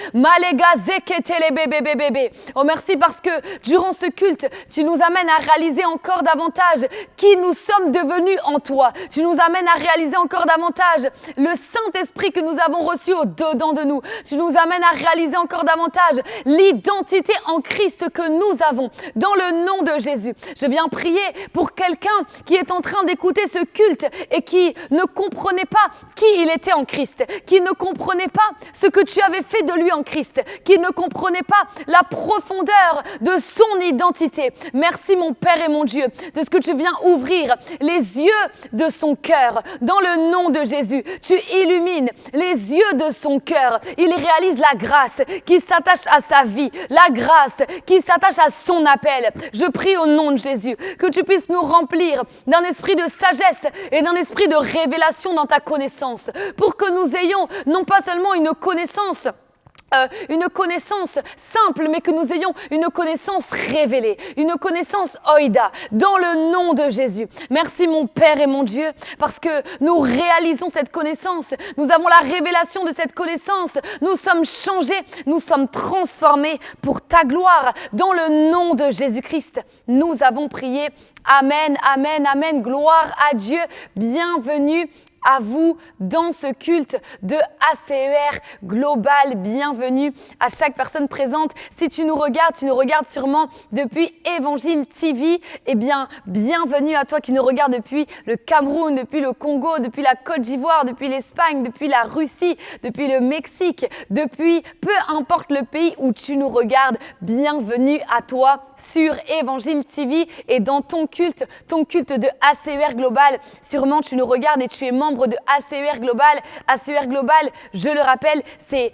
Oh, merci parce que durant ce culte, tu nous amènes à réaliser encore davantage qui nous sommes devenus en toi. Tu nous amènes à réaliser encore davantage le Saint-Esprit que nous avons reçu au-dedans de nous. Tu nous amènes à réaliser encore davantage l'identité en Christ que nous avons. Dans le nom de Jésus, je viens prier pour quelqu'un qui est en train d'écouter ce culte et qui ne comprenait pas qui il était en Christ, qui ne comprenait pas ce que tu avais fait de lui en Christ, qui ne comprenait pas la profondeur de son identité. Merci mon Père et mon Dieu de ce que tu viens ouvrir les yeux de son cœur. Dans le nom de Jésus, tu illumines les yeux de son cœur. Il réalise la grâce qui s'attache à sa vie, la grâce qui s'attache à son appel. Je prie au nom de Jésus que tu puisses nous remplir d'un esprit de sagesse et d'un esprit de révélation dans ta connaissance, pour que nous ayons non pas seulement une connaissance simple, mais que nous ayons une connaissance révélée, une connaissance oïda, dans le nom de Jésus. Merci mon Père et mon Dieu, parce que nous réalisons cette connaissance, nous avons la révélation de cette connaissance, nous sommes changés, nous sommes transformés pour ta gloire, dans le nom de Jésus-Christ. Nous avons prié. Amen, amen, amen. Gloire à Dieu. Bienvenue à vous dans ce culte de ACER Global. Bienvenue à chaque personne présente. Si tu nous regardes sûrement depuis Évangile TV. Eh bien, bienvenue à toi qui nous regarde depuis le Cameroun, depuis le Congo, depuis la Côte d'Ivoire, depuis l'Espagne, depuis la Russie, depuis le Mexique, depuis peu importe le pays où tu nous regardes. Bienvenue à toi sur Évangile TV et dans ton culte de ACER Global. Sûrement, tu nous regardes et tu es membre de ACER Global. ACER Global, je le rappelle, c'est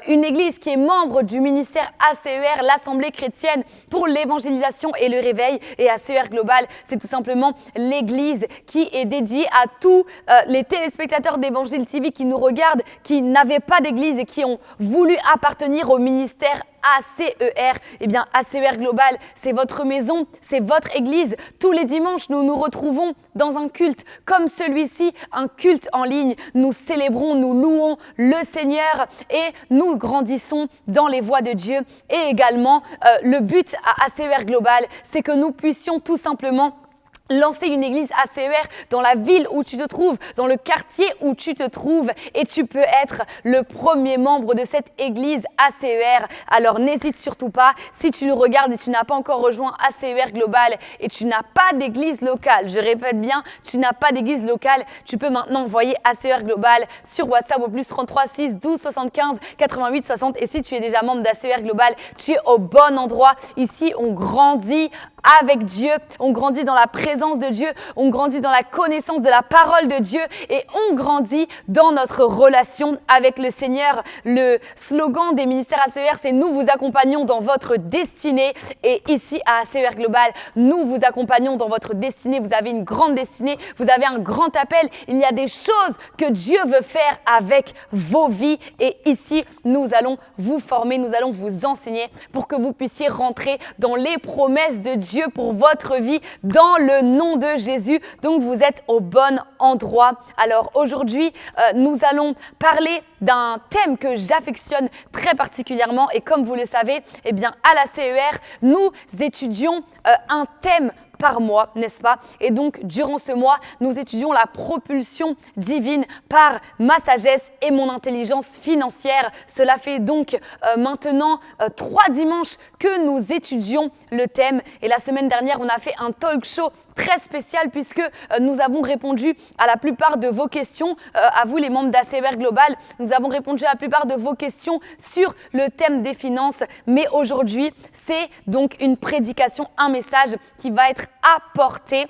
une église qui est membre du ministère ACER, l'Assemblée chrétienne pour l'évangélisation et le réveil. Et ACER Global, c'est tout simplement l'église qui est dédiée à tous les téléspectateurs d'Évangile TV qui nous regardent, qui n'avaient pas d'église et qui ont voulu appartenir au ministère ACER. Eh bien, ACER Global, c'est votre maison, c'est votre église. Tous les dimanches, nous nous retrouvons dans un culte comme celui-ci, un culte en ligne. Nous célébrons, nous louons le Seigneur et nous grandissons dans les voies de Dieu. Et également, le but à ACER Global, c'est que nous puissions tout simplement lancer une église ACER dans la ville où tu te trouves, dans le quartier où tu te trouves et tu peux être le premier membre de cette église ACER. Alors n'hésite surtout pas, si tu nous regardes et tu n'as pas encore rejoint ACER Global et tu n'as pas d'église locale, je répète bien, tu n'as pas d'église locale, tu peux maintenant envoyer ACER Global sur WhatsApp au plus 33 6 12 75 88 60 et si tu es déjà membre d'ACER Global, tu es au bon endroit. Ici, on grandit avec Dieu, on grandit dans la présence de Dieu, on grandit dans la connaissance de la parole de Dieu et on grandit dans notre relation avec le Seigneur. Le slogan des ministères ACER, c'est « Nous vous accompagnons dans votre destinée » et ici à ACER Global, nous vous accompagnons dans votre destinée. Vous avez une grande destinée, vous avez un grand appel, il y a des choses que Dieu veut faire avec vos vies et ici, nous allons vous former, nous allons vous enseigner pour que vous puissiez rentrer dans les promesses de Dieu pour votre vie dans le nom de Jésus. Donc, vous êtes au bon endroit. Alors, aujourd'hui, nous allons parler d'un thème que j'affectionne très particulièrement et comme vous le savez, eh bien, à la CER, nous étudions un thème par mois, n'est-ce pas? Et donc, durant ce mois, nous étudions la propulsion divine par ma sagesse et mon intelligence financière. Cela fait donc maintenant 3 dimanches que nous étudions le thème. Et la semaine dernière, on a fait un talk show très spécial puisque nous avons répondu à la plupart de vos questions, à vous les membres d'ACER Global, nous avons répondu à la plupart de vos questions sur le thème des finances. Mais aujourd'hui, c'est donc une prédication, un message qui va être apporté,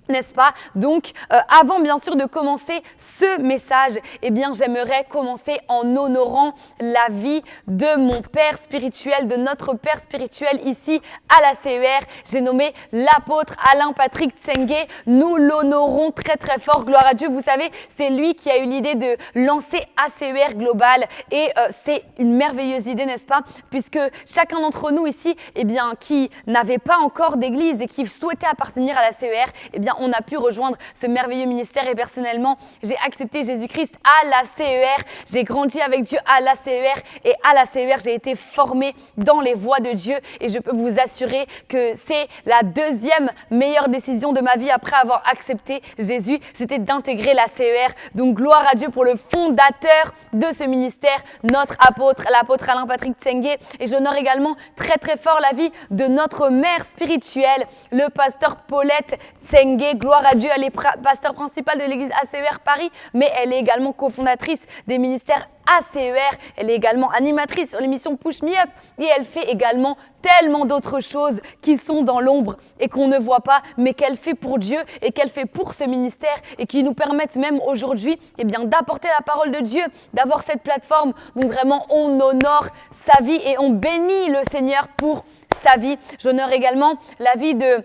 n'est-ce pas? Donc, avant bien sûr de commencer ce message, eh bien, j'aimerais commencer en honorant la vie de mon père spirituel, de notre père spirituel ici à la CER. J'ai nommé l'apôtre Alain Patrick Tsengue. Nous l'honorons très très fort. Gloire à Dieu. Vous savez, c'est lui qui a eu l'idée de lancer ACER Global et c'est une merveilleuse idée, n'est-ce pas? Puisque chacun d'entre nous ici, eh bien, qui n'avait pas encore d'église et qui souhaitait appartenir à la CER, eh bien, on a pu rejoindre ce merveilleux ministère et personnellement, j'ai accepté Jésus-Christ à la CER. J'ai grandi avec Dieu à la CER et à la CER, j'ai été formée dans les voies de Dieu et je peux vous assurer que c'est la deuxième meilleure décision de ma vie après avoir accepté Jésus, c'était d'intégrer la CER. Donc, gloire à Dieu pour le fondateur de ce ministère, notre apôtre, l'apôtre Alain Patrick Tsengue. Et j'honore également très très fort la vie de notre mère spirituelle, le pasteur Paulette Tsengue. Gloire à Dieu, elle est pasteur principal de l'église ACER Paris, mais elle est également cofondatrice des ministères ACER. Elle est également animatrice sur l'émission Push Me Up et elle fait également tellement d'autres choses qui sont dans l'ombre et qu'on ne voit pas, mais qu'elle fait pour Dieu et qu'elle fait pour ce ministère et qui nous permettent même aujourd'hui eh bien, d'apporter la parole de Dieu, d'avoir cette plateforme. Donc vraiment, on honore sa vie et on bénit le Seigneur pour sa vie. J'honore également la vie de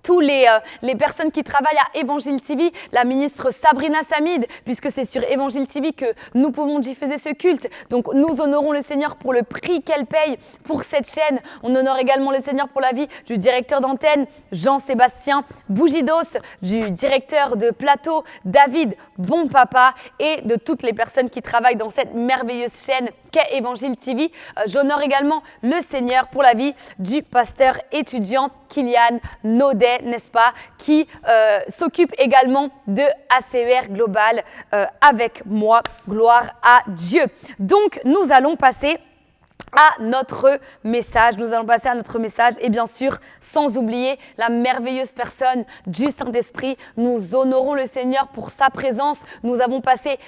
tous les personnes qui travaillent à Évangile TV, la ministre Sabrina Samid, puisque c'est sur Évangile TV que nous pouvons diffuser ce culte. Donc, nous honorons le Seigneur pour le prix qu'elle paye pour cette chaîne. On honore également le Seigneur pour la vie du directeur d'antenne, Jean-Sébastien Bougidos, du directeur de plateau, David Bonpapa, et de toutes les personnes qui travaillent dans cette merveilleuse chaîne qu'est Évangile TV. J'honore également le Seigneur pour la vie du pasteur étudiant Kylian Naudet, n'est-ce pas, qui s'occupe également de ACER Global avec moi. Gloire à Dieu. Donc, nous allons passer à notre message. Nous allons passer à notre message et bien sûr, sans oublier la merveilleuse personne du Saint-Esprit. Nous honorons le Seigneur pour sa présence. Nous avons passé,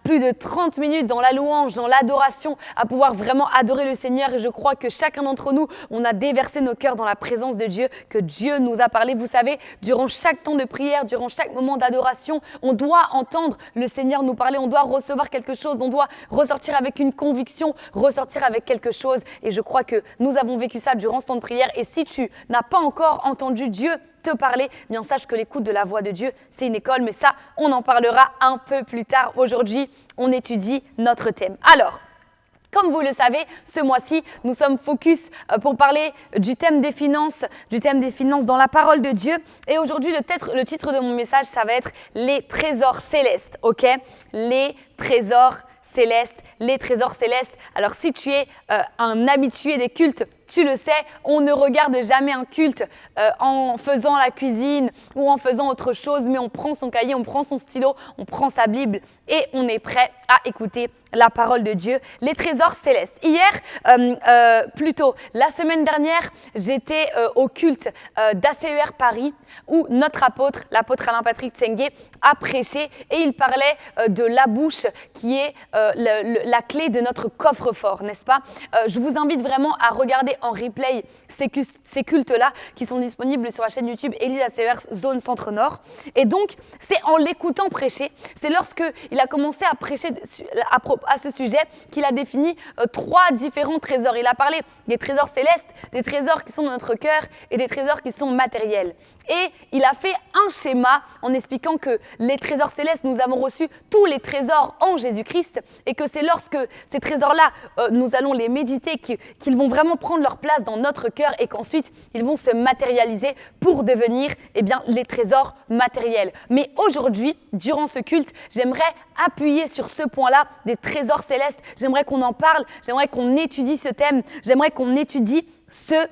plus de 30 minutes dans la louange, dans l'adoration, à pouvoir vraiment adorer le Seigneur. Et je crois que chacun d'entre nous, on a déversé nos cœurs dans la présence de Dieu, que Dieu nous a parlé. Vous savez, durant chaque temps de prière, durant chaque moment d'adoration, on doit entendre le Seigneur nous parler. On doit recevoir quelque chose. On doit ressortir avec une conviction, ressortir avec quelque chose. Et je crois que nous avons vécu ça durant ce temps de prière. Et si tu n'as pas encore entendu Dieu te parler, bien sache que l'écoute de la voix de Dieu, c'est une école, mais ça, on en parlera un peu plus tard. Aujourd'hui, on étudie notre thème. Alors, comme vous le savez, ce mois-ci, nous sommes focus pour parler du thème des finances dans la parole de Dieu. Et aujourd'hui, le titre de mon message, ça va être « Les trésors célestes », ok? Les trésors célestes, les trésors célestes. Alors, si tu es un habitué des cultes tu le sais, on ne regarde jamais un culte en faisant la cuisine ou en faisant autre chose, mais on prend son cahier, on prend son stylo, on prend sa Bible et on est prêt à écouter la parole de Dieu, les trésors célestes. Hier, plutôt la semaine dernière, j'étais au culte d'ACER Paris où notre apôtre, l'apôtre Alain-Patrick Tsengue, a prêché et il parlait de la bouche qui est la clé de notre coffre-fort, n'est-ce pas? Je vous invite vraiment à regarder en replay ces cultes-là qui sont disponibles sur la chaîne YouTube Élise ACER Zone Centre-Nord. Et donc, c'est en l'écoutant prêcher, c'est lorsqu'il a commencé à prêcher à ce sujet qu'il a défini 3 différents trésors. Il a parlé des trésors célestes, des trésors qui sont dans notre cœur et des trésors qui sont matériels. Et il a fait un schéma en expliquant que les trésors célestes, nous avons reçu tous les trésors en Jésus-Christ et que c'est lorsque ces trésors-là, nous allons les méditer, qu'ils vont vraiment prendre leur place dans notre cœur et qu'ensuite, ils vont se matérialiser pour devenir les trésors matériels. Mais aujourd'hui, durant ce culte, j'aimerais appuyer sur ce point-là des trésors célestes. J'aimerais qu'on en parle, j'aimerais qu'on étudie ce thème, j'aimerais qu'on étudie ce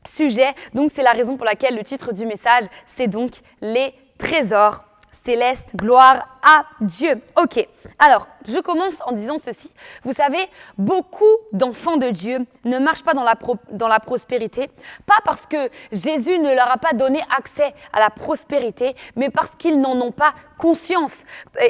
sujet. Donc, c'est la raison pour laquelle le titre du message, c'est donc les trésors célestes. Gloire à Dieu. Ok, alors, je commence en disant ceci. Vous savez, beaucoup d'enfants de Dieu ne marchent pas dans la prospérité, pas parce que Jésus ne leur a pas donné accès à la prospérité, mais parce qu'ils n'en ont pas conscience.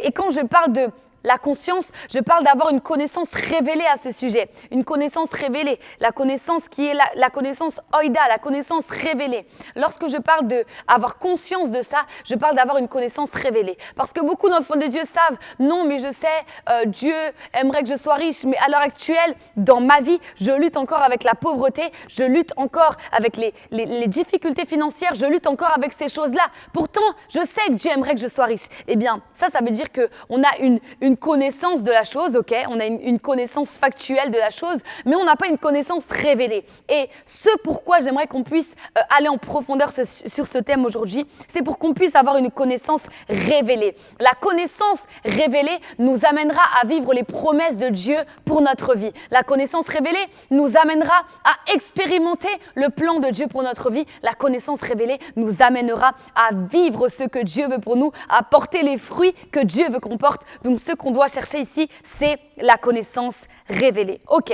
Et quand je parle de la conscience, je parle d'avoir une connaissance révélée à ce sujet. Une connaissance révélée, la connaissance qui est la connaissance oïda, la connaissance révélée. Lorsque je parle d'avoir conscience de ça, je parle d'avoir une connaissance révélée. Parce que beaucoup d'enfants de Dieu savent, non mais je sais, Dieu aimerait que je sois riche, mais à l'heure actuelle, dans ma vie, je lutte encore avec la pauvreté, je lutte encore avec les difficultés financières, je lutte encore avec ces choses-là. Pourtant, je sais que Dieu aimerait que je sois riche. Eh bien, ça veut dire qu'on a une connaissance de la chose, ok? On a une connaissance factuelle de la chose, mais on n'a pas une connaissance révélée. Et ce pourquoi j'aimerais qu'on puisse aller en profondeur sur ce thème aujourd'hui, c'est pour qu'on puisse avoir une connaissance révélée. La connaissance révélée nous amènera à vivre les promesses de Dieu pour notre vie. La connaissance révélée nous amènera à expérimenter le plan de Dieu pour notre vie. La connaissance révélée nous amènera à vivre ce que Dieu veut pour nous, à porter les fruits que Dieu veut qu'on porte. Donc, ce qu'on doit chercher ici, c'est la connaissance révélée. Ok.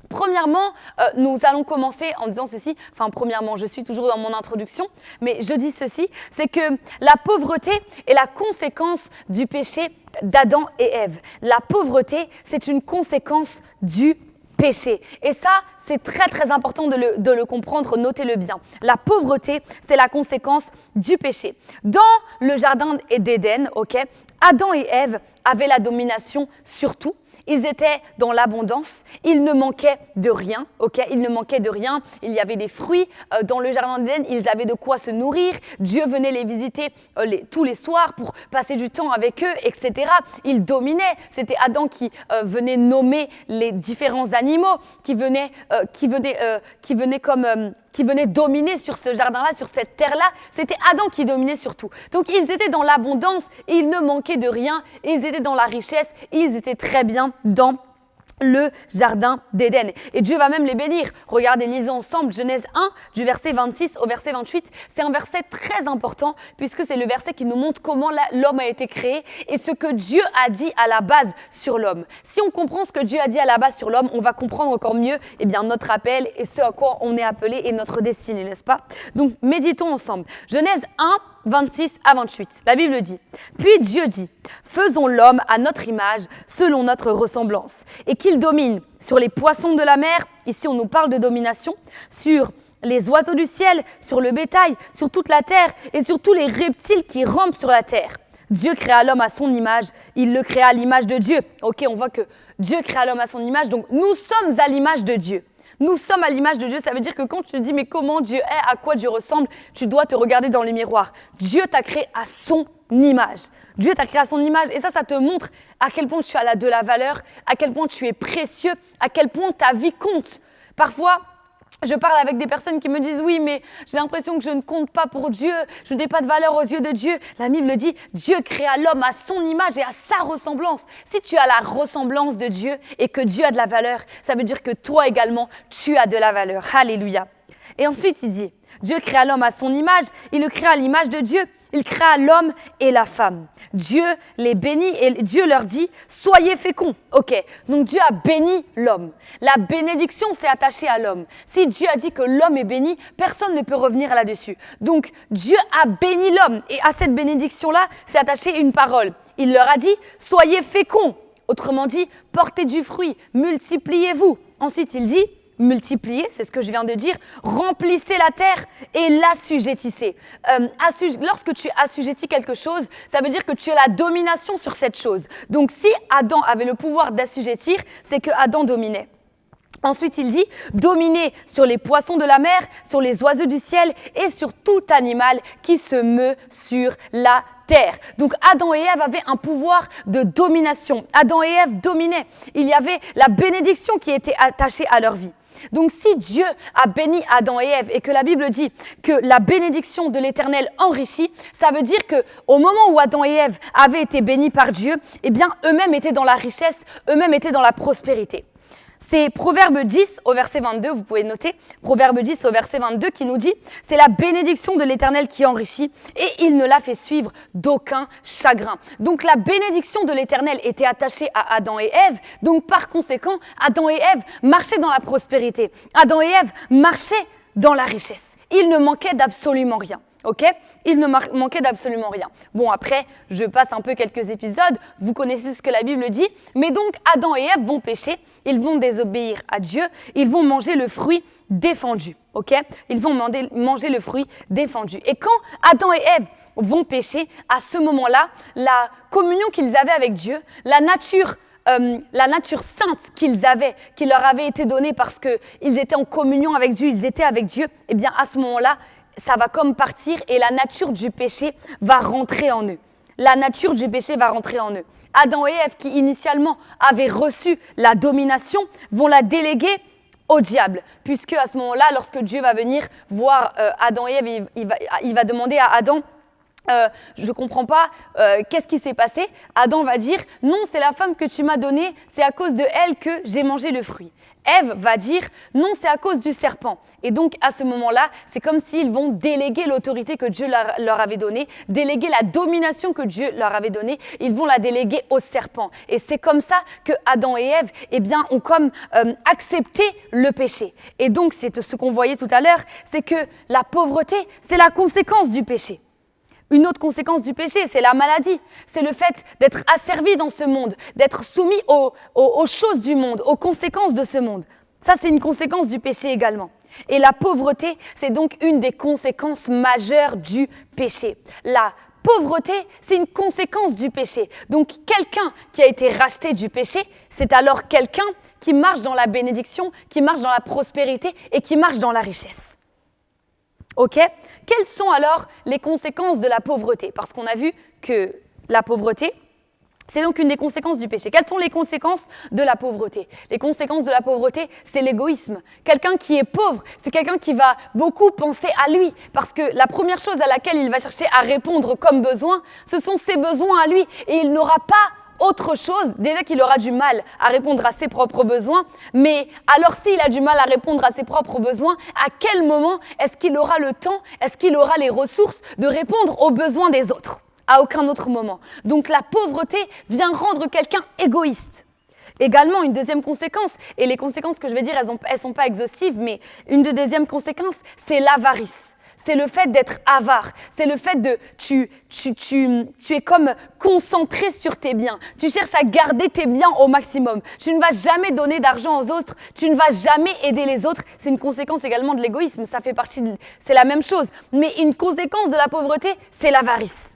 Premièrement, nous allons commencer en disant ceci. Enfin, premièrement, je suis toujours dans mon introduction, mais je dis ceci, c'est que la pauvreté est la conséquence du péché d'Adam et Ève. La pauvreté, c'est une conséquence du péché. Et ça, c'est très très important de le comprendre, notez-le bien. La pauvreté, c'est la conséquence du péché. Dans le jardin d'Éden, ok, Adam et Ève avaient la domination sur tout. Ils étaient dans l'abondance, ils ne manquaient de rien, ok? Ils ne manquaient de rien. Il y avait des fruits dans le jardin d'Éden, ils avaient de quoi se nourrir. Dieu venait les visiter tous les soirs pour passer du temps avec eux, etc. Ils dominaient. C'était Adam qui venait nommer les différents animaux, qui venait dominer sur ce jardin-là, sur cette terre-là. C'était Adam qui dominait sur tout. Donc, ils étaient dans l'abondance, ils ne manquaient de rien, ils étaient dans la richesse, ils étaient très bien dans le jardin d'Éden. Et Dieu va même les bénir. Regardez, lisons ensemble Genèse 1, du verset 26 au verset 28. C'est un verset très important puisque c'est le verset qui nous montre comment l'homme a été créé et ce que Dieu a dit à la base sur l'homme. Si on comprend ce que Dieu a dit à la base sur l'homme, on va comprendre encore mieux notre appel et ce à quoi on est appelé et notre destinée, n'est-ce pas? Donc, méditons ensemble. Genèse 1, 26 à 28. La Bible dit « Puis Dieu dit, faisons l'homme à notre image, selon notre ressemblance, et qu'il domine sur les poissons de la mer, ici on nous parle de domination, sur les oiseaux du ciel, sur le bétail, sur toute la terre et sur tous les reptiles qui rampent sur la terre. Dieu créa l'homme à son image, il le créa à l'image de Dieu. » Ok, on voit que Dieu créa l'homme à son image, donc nous sommes à l'image de Dieu. Nous sommes à l'image de Dieu, ça veut dire que quand tu te dis mais comment Dieu est, à quoi Dieu ressemble, tu dois te regarder dans le miroir. Dieu t'a créé à son image. Dieu t'a créé à son image et ça te montre à quel point tu as de la valeur, à quel point tu es précieux, à quel point ta vie compte. Parfois, Je parle avec des personnes qui me disent « Oui, mais j'ai l'impression que je ne compte pas pour Dieu, je n'ai pas de valeur aux yeux de Dieu. » La Bible dit « Dieu créa l'homme à son image et à sa ressemblance. » Si tu as la ressemblance de Dieu et que Dieu a de la valeur, ça veut dire que toi également, tu as de la valeur. Alléluia. Et ensuite, il dit « Dieu créa l'homme à son image, il le créa à l'image de Dieu. » Il créa l'homme et la femme. Dieu les bénit et Dieu leur dit « Soyez féconds ». Ok, donc Dieu a béni l'homme. La bénédiction s'est attachée à l'homme. Si Dieu a dit que l'homme est béni, personne ne peut revenir là-dessus. Donc Dieu a béni l'homme et à cette bénédiction-là s'est attachée une parole. Il leur a dit « Soyez féconds ». Autrement dit, portez du fruit, multipliez-vous. Ensuite, il dit multiplier, c'est ce que je viens de dire, remplissez la terre et l'assujettissez. Lorsque tu assujettis quelque chose, ça veut dire que tu as la domination sur cette chose. Donc si Adam avait le pouvoir d'assujettir, c'est que Adam dominait. Ensuite, il dit « Dominez sur les poissons de la mer, sur les oiseaux du ciel et sur tout animal qui se meut sur la terre. » Donc, Adam et Ève avaient un pouvoir de domination. Adam et Ève dominaient. Il y avait la bénédiction qui était attachée à leur vie. Donc, si Dieu a béni Adam et Ève et que la Bible dit que la bénédiction de l'Éternel enrichit, ça veut dire qu'au moment où Adam et Ève avaient été bénis par Dieu, eh bien, eux-mêmes étaient dans la richesse, eux-mêmes étaient dans la prospérité. C'est Proverbe 10 au verset 22, vous pouvez noter, Proverbe 10 au verset 22 qui nous dit « C'est la bénédiction de l'Éternel qui enrichit et il ne la fait suivre d'aucun chagrin. » Donc la bénédiction de l'Éternel était attachée à Adam et Ève, donc par conséquent, Adam et Ève marchaient dans la prospérité. Adam et Ève marchaient dans la richesse. Il ne manquait d'absolument rien. Ok ? Il ne manquait d'absolument rien. Bon, après, je passe un peu quelques épisodes, vous connaissez ce que la Bible dit, mais donc Adam et Ève vont pécher, ils vont désobéir à Dieu, ils vont manger le fruit défendu, ok ? Ils vont manger le fruit défendu. Et quand Adam et Ève vont pécher, à ce moment-là, la communion qu'ils avaient avec Dieu, la nature sainte qu'ils avaient, qui leur avait été donnée parce qu'ils étaient en communion avec Dieu, ils étaient avec Dieu, eh bien à ce moment-là, ça va comme partir et la nature du péché va rentrer en eux. La nature du péché va rentrer en eux. Adam et Ève, qui initialement avaient reçu la domination, vont la déléguer au diable. Puisque à ce moment-là, lorsque Dieu va venir voir Adam et Ève, il va demander à Adam, je ne comprends pas, qu'est-ce qui s'est passé ? Adam va dire, non, c'est la femme que tu m'as donnée, c'est à cause de elle que j'ai mangé le fruit. Ève va dire, non, c'est à cause du serpent. Et donc, à ce moment-là, c'est comme s'ils vont déléguer l'autorité que Dieu leur avait donnée, déléguer la domination que Dieu leur avait donnée, ils vont la déléguer au serpent. Et c'est comme ça que Adam et Ève, eh bien, ont comme accepté le péché. Et donc, c'est ce qu'on voyait tout à l'heure, c'est que la pauvreté, c'est la conséquence du péché. Une autre conséquence du péché, c'est la maladie. C'est le fait d'être asservi dans ce monde, d'être soumis aux choses du monde, aux conséquences de ce monde. Ça, c'est une conséquence du péché également. Et la pauvreté, c'est donc une des conséquences majeures du péché. La pauvreté, c'est une conséquence du péché. Donc, quelqu'un qui a été racheté du péché, c'est alors quelqu'un qui marche dans la bénédiction, qui marche dans la prospérité et qui marche dans la richesse. Ok ? Quelles sont alors les conséquences de la pauvreté ? Parce qu'on a vu que la pauvreté, c'est donc une des conséquences du péché. Quelles sont les conséquences de la pauvreté ? Les conséquences de la pauvreté, c'est l'égoïsme. Quelqu'un qui est pauvre, c'est quelqu'un qui va beaucoup penser à lui. Parce que la première chose à laquelle il va chercher à répondre comme besoin, ce sont ses besoins à lui. Et il n'aura pas autre chose, déjà qu'il aura du mal à répondre à ses propres besoins, mais alors s'il a du mal à répondre à ses propres besoins, à quel moment est-ce qu'il aura le temps, est-ce qu'il aura les ressources de répondre aux besoins des autres ? À aucun autre moment. Donc la pauvreté vient rendre quelqu'un égoïste. Également, une deuxième conséquence, et les conséquences que je vais dire, elles sont pas exhaustives, mais une des deuxièmes conséquences, c'est l'avarice. C'est le fait d'être avare, c'est le fait de tu es comme concentré sur tes biens. Tu cherches à garder tes biens au maximum. Tu ne vas jamais donner d'argent aux autres, tu ne vas jamais aider les autres. C'est une conséquence également de l'égoïsme, c'est la même chose. Mais une conséquence de la pauvreté, c'est l'avarice.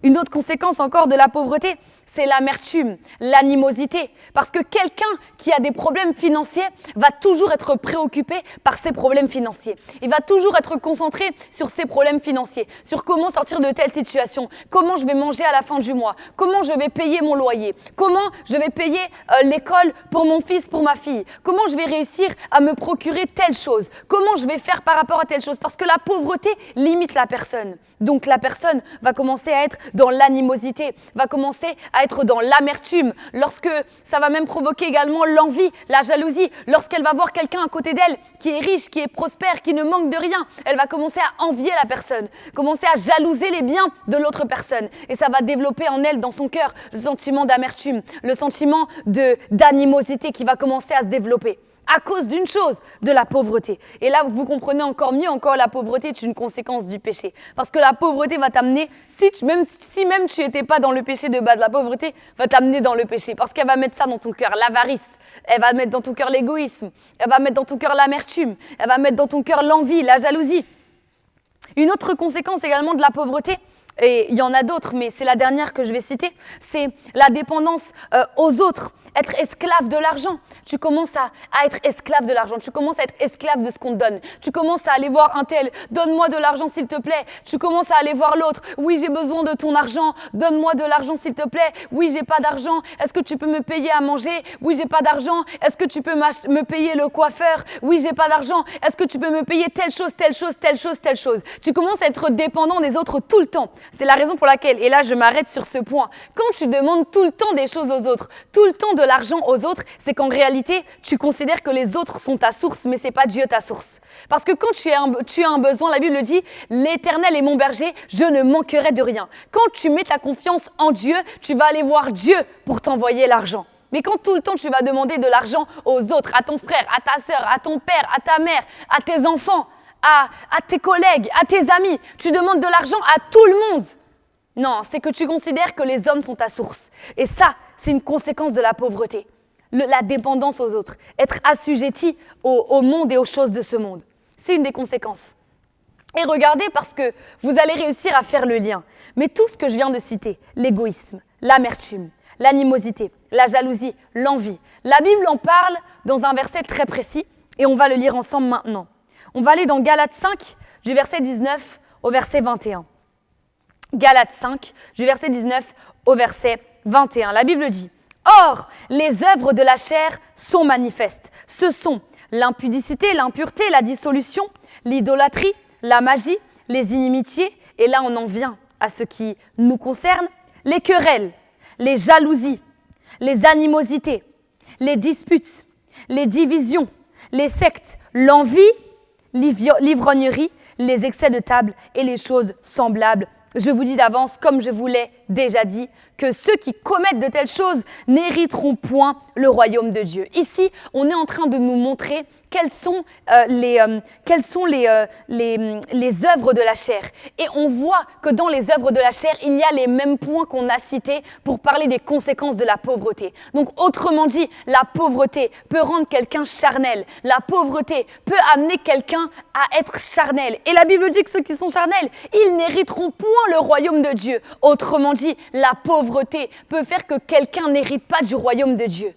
Une autre conséquence encore de la pauvreté, c'est l'amertume, l'animosité. Parce que quelqu'un qui a des problèmes financiers va toujours être préoccupé par ses problèmes financiers. Il va toujours être concentré sur ses problèmes financiers, sur comment sortir de telle situation, comment je vais manger à la fin du mois, comment je vais payer mon loyer, comment je vais payer l'école pour mon fils, pour ma fille, comment je vais réussir à me procurer telle chose, comment je vais faire par rapport à telle chose. Parce que la pauvreté limite la personne. Donc la personne va commencer à être dans l'animosité, va commencer à être dans l'amertume, lorsque ça va même provoquer également l'envie, la jalousie. Lorsqu'elle va voir quelqu'un à côté d'elle qui est riche, qui est prospère, qui ne manque de rien, elle va commencer à envier la personne, commencer à jalouser les biens de l'autre personne. Et ça va développer en elle, dans son cœur, le sentiment d'amertume, le sentiment d'animosité qui va commencer à se développer. À cause d'une chose, de la pauvreté. Et là, vous comprenez encore mieux, la pauvreté est une conséquence du péché. Parce que la pauvreté va t'amener, si même tu n'étais pas dans le péché de base, la pauvreté va t'amener dans le péché. Parce qu'elle va mettre ça dans ton cœur, l'avarice. Elle va mettre dans ton cœur l'égoïsme. Elle va mettre dans ton cœur l'amertume. Elle va mettre dans ton cœur l'envie, la jalousie. Une autre conséquence également de la pauvreté, et il y en a d'autres, mais c'est la dernière que je vais citer, c'est la dépendance aux autres. Être esclave de l'argent. Tu commences à être esclave de l'argent. Tu commences à être esclave de ce qu'on te donne. Tu commences à aller voir un tel. Donne-moi de l'argent s'il te plaît. Tu commences à aller voir l'autre. Oui, j'ai besoin de ton argent. Donne-moi de l'argent s'il te plaît. Oui, j'ai pas d'argent. Est-ce que tu peux me payer à manger? Oui, j'ai pas d'argent. Est-ce que tu peux me payer le coiffeur? Oui, j'ai pas d'argent. Est-ce que tu peux me payer telle chose, telle chose, telle chose, telle chose? Tu commences à être dépendant des autres tout le temps. C'est la raison pour laquelle, et là je m'arrête sur ce point, quand tu demandes tout le temps des choses aux autres, tout le temps de l'argent aux autres, c'est qu'en réalité, tu considères que les autres sont ta source, mais c'est pas Dieu ta source. Parce que quand tu as un besoin, la Bible dit, l'Éternel est mon berger, je ne manquerai de rien. Quand tu mets ta confiance en Dieu, tu vas aller voir Dieu pour t'envoyer l'argent. Mais quand tout le temps tu vas demander de l'argent aux autres, à ton frère, à ta sœur, à ton père, à ta mère, à tes enfants, à tes collègues, à tes amis, tu demandes de l'argent à tout le monde. Non, c'est que tu considères que les hommes sont ta source. Et ça, c'est une conséquence de la pauvreté. La dépendance aux autres, être assujetti au monde et aux choses de ce monde. C'est une des conséquences. Et regardez, parce que vous allez réussir à faire le lien. Mais tout ce que je viens de citer, l'égoïsme, l'amertume, l'animosité, la jalousie, l'envie, la Bible en parle dans un verset très précis et on va le lire ensemble maintenant. On va aller dans Galates 5, du verset 19 au verset 21. Galates 5, du verset 19 au verset 21. La Bible dit: Or, les œuvres de la chair sont manifestes. Ce sont l'impudicité, l'impureté, la dissolution, l'idolâtrie, la magie, les inimitiés, et là on en vient à ce qui nous concerne, les querelles, les jalousies, les animosités, les disputes, les divisions, les sectes, l'envie, l'ivrognerie, les excès de table et les choses semblables. Je vous dis d'avance, comme je vous l'ai déjà dit, que ceux qui commettent de telles choses n'hériteront point le royaume de Dieu. Ici, on est en train de nous montrer quelles sont les œuvres de la chair. Et on voit que dans les œuvres de la chair, il y a les mêmes points qu'on a cités pour parler des conséquences de la pauvreté. Donc, autrement dit, la pauvreté peut rendre quelqu'un charnel. La pauvreté peut amener quelqu'un à être charnel. Et la Bible dit que ceux qui sont charnels, ils n'hériteront point le royaume de Dieu. Autrement dit, la pauvreté peut faire que quelqu'un n'hérite pas du royaume de Dieu.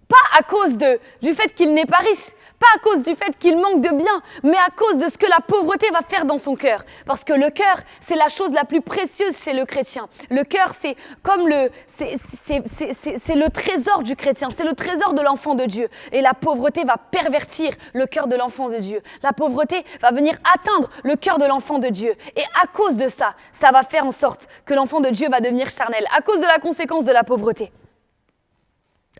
Pas à cause du fait qu'il n'est pas riche, pas à cause du fait qu'il manque de biens, mais à cause de ce que la pauvreté va faire dans son cœur. Parce que le cœur, c'est la chose la plus précieuse chez le chrétien. Le cœur, c'est comme c'est le trésor du chrétien, c'est le trésor de l'enfant de Dieu. Et la pauvreté va pervertir le cœur de l'enfant de Dieu. La pauvreté va venir atteindre le cœur de l'enfant de Dieu. Et à cause de ça, ça va faire en sorte que l'enfant de Dieu va devenir charnel, à cause de la conséquence de la pauvreté.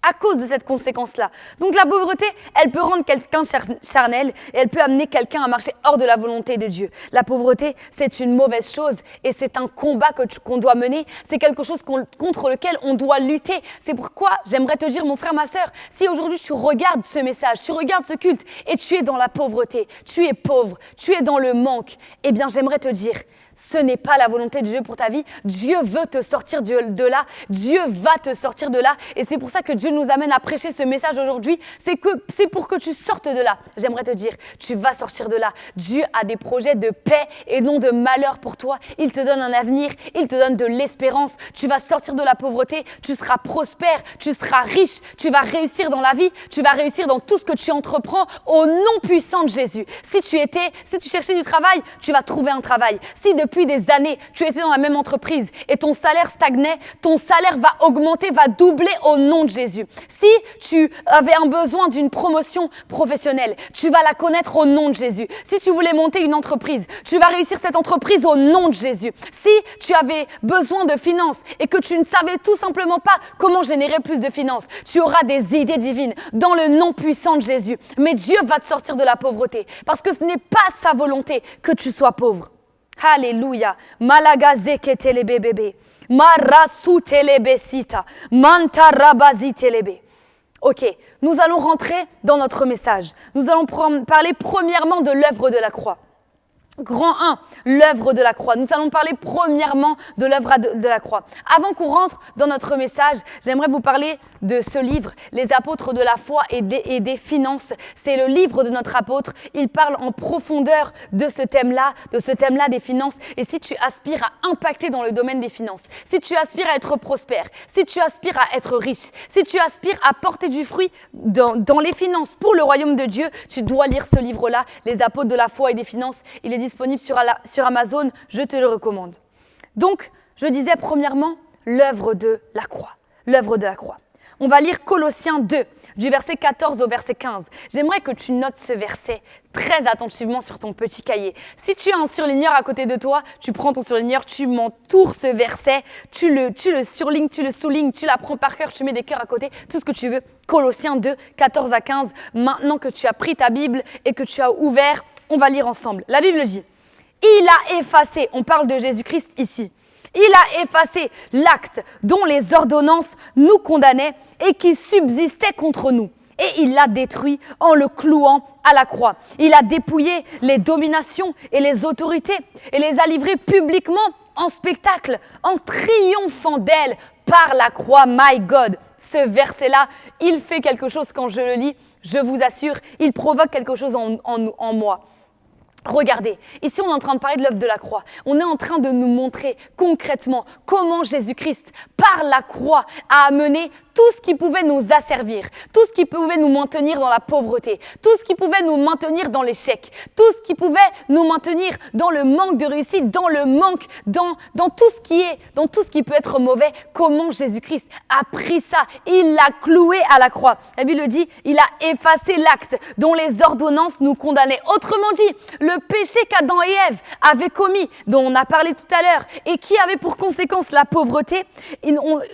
À cause de cette conséquence-là. Donc la pauvreté, elle peut rendre quelqu'un charnel et elle peut amener quelqu'un à marcher hors de la volonté de Dieu. La pauvreté, c'est une mauvaise chose et c'est un combat qu'on doit mener. C'est quelque chose contre lequel on doit lutter. C'est pourquoi j'aimerais te dire, mon frère, ma sœur, si aujourd'hui tu regardes ce message, tu regardes ce culte et tu es dans la pauvreté, tu es pauvre, tu es dans le manque, eh bien j'aimerais te dire, Ce n'est pas la volonté de Dieu pour ta vie. Dieu veut te sortir de là. Dieu va te sortir de là. Et c'est pour ça que Dieu nous amène à prêcher ce message aujourd'hui. C'est pour que tu sortes de là. J'aimerais te dire, tu vas sortir de là. Dieu a des projets de paix et non de malheur pour toi. Il te donne un avenir. Il te donne de l'espérance. Tu vas sortir de la pauvreté. Tu seras prospère. Tu seras riche. Tu vas réussir dans la vie. Tu vas réussir dans tout ce que tu entreprends au nom puissant de Jésus. Si tu cherchais du travail, tu vas trouver un travail. Si depuis des années, tu étais dans la même entreprise et ton salaire stagnait, ton salaire va augmenter, va doubler au nom de Jésus. Si tu avais un besoin d'une promotion professionnelle, tu vas la connaître au nom de Jésus. Si tu voulais monter une entreprise, tu vas réussir cette entreprise au nom de Jésus. Si tu avais besoin de finances et que tu ne savais tout simplement pas comment générer plus de finances, tu auras des idées divines dans le nom puissant de Jésus. Mais Dieu va te sortir de la pauvreté parce que ce n'est pas sa volonté que tu sois pauvre. Alléluia. Malagazeke telebebebe. Marasu telebesita. Mantarabazi telebe. Ok, nous allons rentrer dans notre message. Nous allons parler premièrement de l'œuvre de la croix. Grand 1, l'œuvre de la croix. Nous allons parler premièrement de l'œuvre de la croix. Avant qu'on rentre dans notre message, j'aimerais vous parler de ce livre, Les apôtres de la foi et des finances. C'est le livre de notre apôtre. Il parle en profondeur de ce thème-là des finances. Et si tu aspires à impacter dans le domaine des finances, si tu aspires à être prospère, si tu aspires à être riche, si tu aspires à porter du fruit dans les finances pour le royaume de Dieu, tu dois lire ce livre-là, Les apôtres de la foi et des finances. Il est disponible sur Amazon, je te le recommande. Donc, je disais premièrement, l'œuvre de la croix. L'œuvre de la croix. On va lire Colossiens 2, du verset 14 au verset 15. J'aimerais que tu notes ce verset très attentivement sur ton petit cahier. Si tu as un surligneur à côté de toi, tu prends ton surligneur, tu m'entoures ce verset, tu le surlignes, tu le soulignes, tu l'apprends par cœur, tu mets des cœurs à côté, tout ce que tu veux. Colossiens 2, 14 à 15. Maintenant que tu as pris ta Bible et que tu as ouvert, on va lire ensemble. La Bible dit, il a effacé, on parle de Jésus-Christ ici, il a effacé l'acte dont les ordonnances nous condamnaient et qui subsistait contre nous. Et il l'a détruit en le clouant à la croix. Il a dépouillé les dominations et les autorités et les a livrées publiquement en spectacle, en triomphant d'elles par la croix. My God, ce verset-là, il fait quelque chose quand je le lis. Je vous assure, il provoque quelque chose en moi. Regardez, ici on est en train de parler de l'œuvre de la croix. On est en train de nous montrer concrètement comment Jésus-Christ, par la croix, a amené tout ce qui pouvait nous asservir, tout ce qui pouvait nous maintenir dans la pauvreté, tout ce qui pouvait nous maintenir dans l'échec, tout ce qui pouvait nous maintenir dans le manque de réussite, dans le manque, dans tout ce qui peut être mauvais. Comment Jésus-Christ a pris ça, il l'a cloué à la croix. La Bible dit, il a effacé l'acte dont les ordonnances nous condamnaient. Autrement dit, le péché qu'Adam et Ève avaient commis, dont on a parlé tout à l'heure, et qui avait pour conséquence la pauvreté,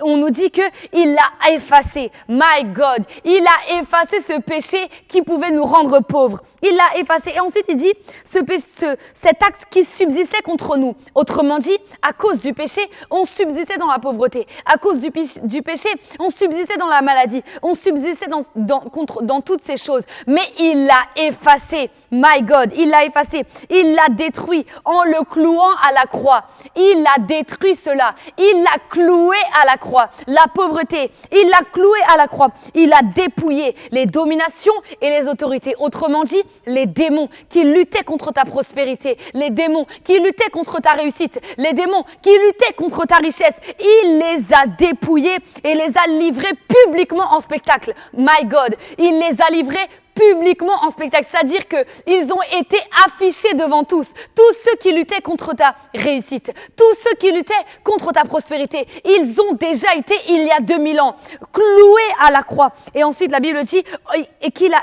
on nous dit qu'il l'a effacé. My God, il a effacé ce péché qui pouvait nous rendre pauvres. Il l'a effacé. Et ensuite, il dit cet acte qui subsistait contre nous. Autrement dit, à cause du péché, on subsistait dans la pauvreté. À cause du péché, on subsistait dans la maladie. On subsistait dans toutes ces choses. Mais il l'a effacé. My God, il l'a effacé. Il l'a détruit en le clouant à la croix. Il a détruit cela. Il l'a cloué à la croix. La pauvreté, il l'a cloué à la croix. Il a dépouillé les dominations et les autorités. Autrement dit, les démons qui luttaient contre ta prospérité, les démons qui luttaient contre ta réussite, les démons qui luttaient contre ta richesse, il les a dépouillés et les a livrés publiquement en spectacle. My God, il les a livrés publiquement en spectacle, c'est-à-dire qu'ils ont été affichés devant tous ceux qui luttaient contre ta réussite, tous ceux qui luttaient contre ta prospérité, ils ont déjà été, il y a 2000 ans, cloués à la croix. Et ensuite, la Bible dit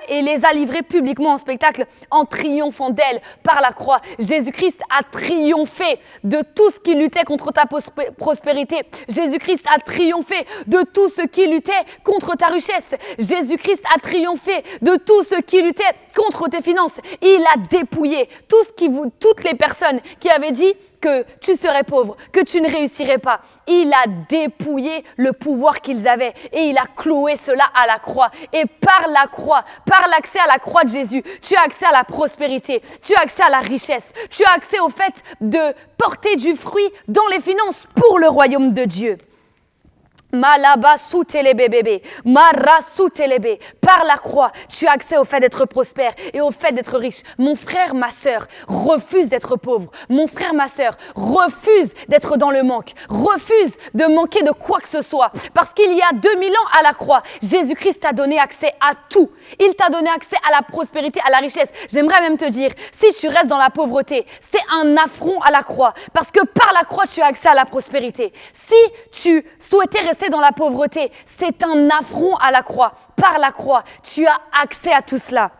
et les a livrés publiquement en spectacle en triomphant d'elle par la croix. Jésus-Christ a triomphé de tout ce qui luttait contre ta prospérité. Jésus-Christ a triomphé de tout ce qui luttait contre ta richesse. Jésus-Christ a triomphé de tout tous ceux qui luttaient contre tes finances. Il a dépouillé toutes les personnes qui avaient dit que tu serais pauvre, que tu ne réussirais pas. Il a dépouillé le pouvoir qu'ils avaient et il a cloué cela à la croix. Et par la croix, par l'accès à la croix de Jésus, tu as accès à la prospérité, tu as accès à la richesse, tu as accès au fait de porter du fruit dans les finances pour le royaume de Dieu. Malaba soutelebebebe, mara soutelebe. Par la croix, tu as accès au fait d'être prospère et au fait d'être riche. Mon frère, ma sœur, refuse d'être pauvre. Mon frère, ma sœur, refuse d'être dans le manque. Refuse de manquer de quoi que ce soit. Parce qu'il y a 2000 ans à la croix, Jésus-Christ t'a donné accès à tout. Il t'a donné accès à la prospérité, à la richesse. J'aimerais même te dire, si tu restes dans la pauvreté, c'est un affront à la croix. Parce que par la croix, tu as accès à la prospérité. Si tu souhaitais rester dans la pauvreté, c'est un affront à la croix. Par la croix, tu as accès à tout cela.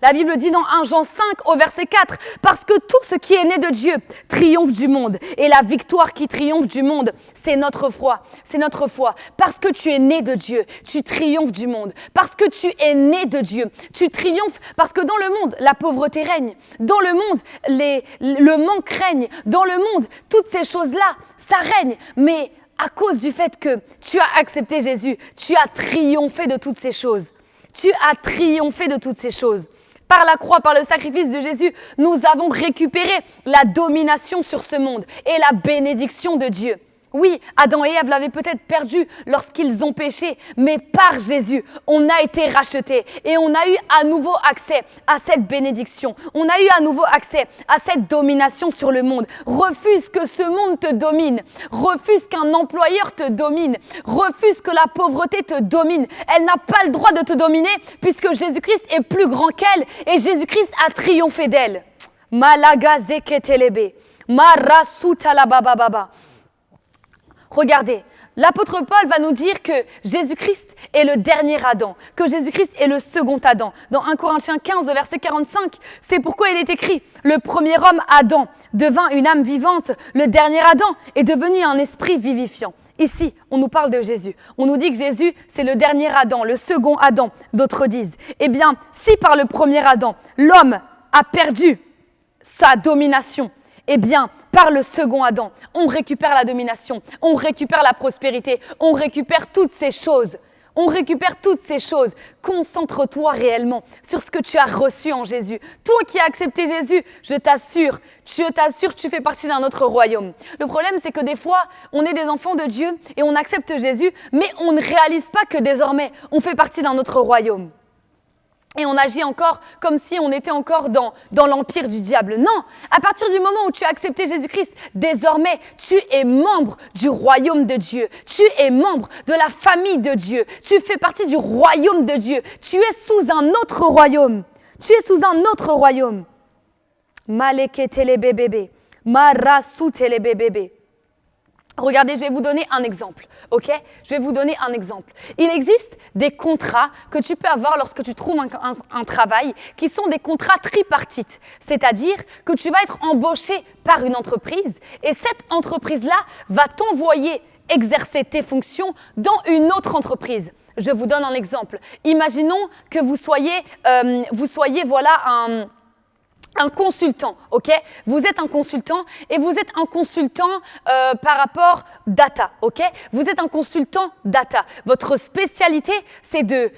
La Bible dit dans 1 Jean 5 au verset 4, « Parce que tout ce qui est né de Dieu triomphe du monde. Et la victoire qui triomphe du monde, c'est notre foi. C'est notre foi. Parce que tu es né de Dieu, tu triomphes du monde. Parce que tu es né de Dieu, tu triomphes. Parce que dans le monde, la pauvreté règne. Dans le monde, le manque règne. Dans le monde, toutes ces choses-là, ça règne. Mais à cause du fait que tu as accepté Jésus, tu as triomphé de toutes ces choses. Tu as triomphé de toutes ces choses. Par la croix, par le sacrifice de Jésus, nous avons récupéré la domination sur ce monde et la bénédiction de Dieu. Oui, Adam et Ève l'avaient peut-être perdu lorsqu'ils ont péché, mais par Jésus, on a été rachetés et on a eu à nouveau accès à cette bénédiction. On a eu à nouveau accès à cette domination sur le monde. Refuse que ce monde te domine. Refuse qu'un employeur te domine. Refuse que la pauvreté te domine. Elle n'a pas le droit de te dominer puisque Jésus-Christ est plus grand qu'elle et Jésus-Christ a triomphé d'elle. Malaga zeketelebe, marasutalabababa. Regardez, l'apôtre Paul va nous dire que Jésus-Christ est le dernier Adam, que Jésus-Christ est le second Adam. Dans 1 Corinthiens 15, verset 45, c'est pourquoi il est écrit « Le premier homme, Adam, devint une âme vivante, le dernier Adam est devenu un esprit vivifiant. » Ici, on nous parle de Jésus. On nous dit que Jésus, c'est le dernier Adam, le second Adam, d'autres disent. Eh bien, si par le premier Adam, l'homme a perdu sa domination, eh bien, par le second Adam, on récupère la domination, on récupère la prospérité, on récupère toutes ces choses. On récupère toutes ces choses. Concentre-toi réellement sur ce que tu as reçu en Jésus. Toi qui as accepté Jésus, je t'assure, tu fais partie d'un autre royaume. Le problème, c'est que des fois, on est des enfants de Dieu et on accepte Jésus, mais on ne réalise pas que désormais, on fait partie d'un autre royaume. Et on agit encore comme si on était encore dans l'empire du diable. Non, à partir du moment où tu as accepté Jésus-Christ, désormais, tu es membre du royaume de Dieu. Tu es membre de la famille de Dieu. Tu fais partie du royaume de Dieu. Tu es sous un autre royaume. Tu es sous un autre royaume. Maleketelebebebe, marasutelebebebe. Regardez, je vais vous donner un exemple, ok ? Je vais vous donner un exemple. Il existe des contrats que tu peux avoir lorsque tu trouves un travail qui sont des contrats tripartites. C'est-à-dire que tu vas être embauché par une entreprise et cette entreprise-là va t'envoyer exercer tes fonctions dans une autre entreprise. Je vous donne un exemple. Imaginons que vous soyez un consultant, ok ? Vous êtes un consultant et vous êtes un consultant par rapport data, ok ? Vous êtes un consultant data. Votre spécialité, c'est de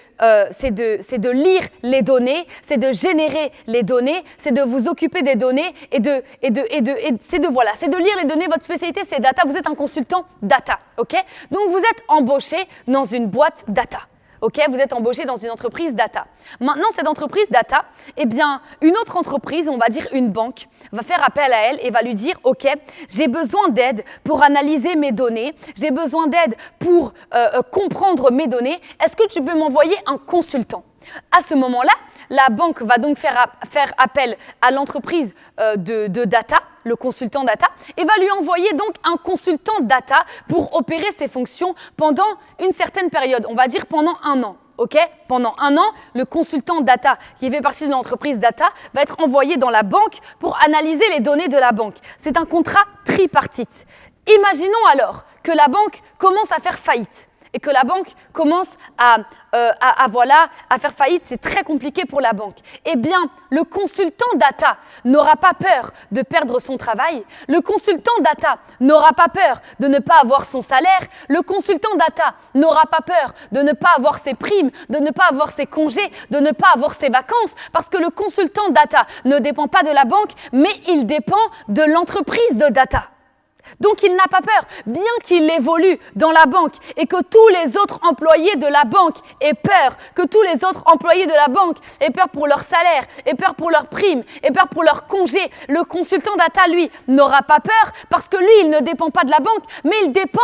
lire les données, c'est de générer les données, c'est de vous occuper des données c'est de lire les données. Votre spécialité, c'est data. Vous êtes un consultant data, ok ? Donc, vous êtes embauché dans une boîte data. Ok, vous êtes embauché dans une entreprise data. Maintenant, cette entreprise data, eh bien, une autre entreprise, on va dire une banque, va faire appel à elle et va lui dire « Ok, j'ai besoin d'aide pour analyser mes données, j'ai besoin d'aide pour comprendre mes données. Est-ce que tu peux m'envoyer un consultant ?» À ce moment-là, la banque va donc faire appel à l'entreprise de data, le consultant data, et va lui envoyer donc un consultant data pour opérer ses fonctions pendant une certaine période, on va dire pendant 1 an. Okay ? Pendant 1 an, le consultant data qui fait partie de l'entreprise data va être envoyé dans la banque pour analyser les données de la banque. C'est un contrat tripartite. Imaginons alors que la banque commence à faire faillite. et que la banque commence à faire faillite, c'est très compliqué pour la banque. Eh bien, le consultant data n'aura pas peur de perdre son travail. Le consultant data n'aura pas peur de ne pas avoir son salaire. Le consultant data n'aura pas peur de ne pas avoir ses primes, de ne pas avoir ses congés, de ne pas avoir ses vacances, parce que le consultant data ne dépend pas de la banque, mais il dépend de l'entreprise de data. Donc il n'a pas peur, bien qu'il évolue dans la banque et que tous les autres employés de la banque aient peur, que tous les autres employés de la banque aient peur pour leur salaire, aient peur pour leurs primes, aient peur pour leurs congés. Le consultant data, lui, n'aura pas peur parce que lui, il ne dépend pas de la banque, mais il dépend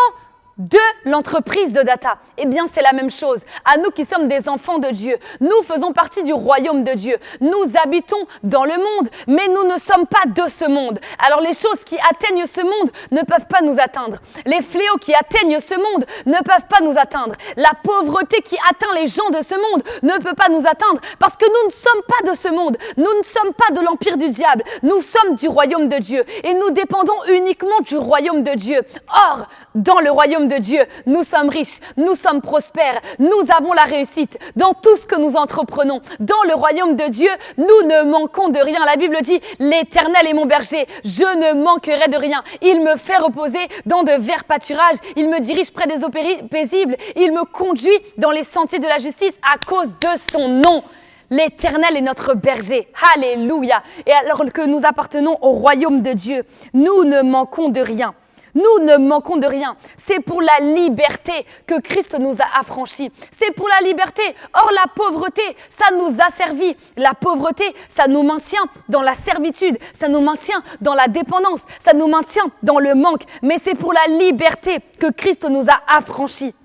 de l'entreprise de data. Eh bien, c'est la même chose. À nous qui sommes des enfants de Dieu, nous faisons partie du royaume de Dieu. Nous habitons dans le monde, mais nous ne sommes pas de ce monde. Alors, les choses qui atteignent ce monde ne peuvent pas nous atteindre. Les fléaux qui atteignent ce monde ne peuvent pas nous atteindre. La pauvreté qui atteint les gens de ce monde ne peut pas nous atteindre parce que nous ne sommes pas de ce monde. Nous ne sommes pas de l'empire du diable. Nous sommes du royaume de Dieu et nous dépendons uniquement du royaume de Dieu. Or, dans le royaume de Dieu, nous sommes riches, nous sommes prospères, nous avons la réussite dans tout ce que nous entreprenons. Dans le royaume de Dieu, nous ne manquons de rien. La Bible dit, l'Éternel est mon berger, je ne manquerai de rien. Il me fait reposer dans de verts pâturages, il me dirige près des eaux paisibles, il me conduit dans les sentiers de la justice à cause de son nom. L'Éternel est notre berger. Alléluia. Et alors que nous appartenons au royaume de Dieu, nous ne manquons de rien. Nous ne manquons de rien. C'est pour la liberté que Christ nous a affranchis. C'est pour la liberté. Or, la pauvreté, ça nous a servi. La pauvreté, ça nous maintient dans la servitude. Ça nous maintient dans la dépendance. Ça nous maintient dans le manque. Mais c'est pour la liberté que Christ nous a affranchis.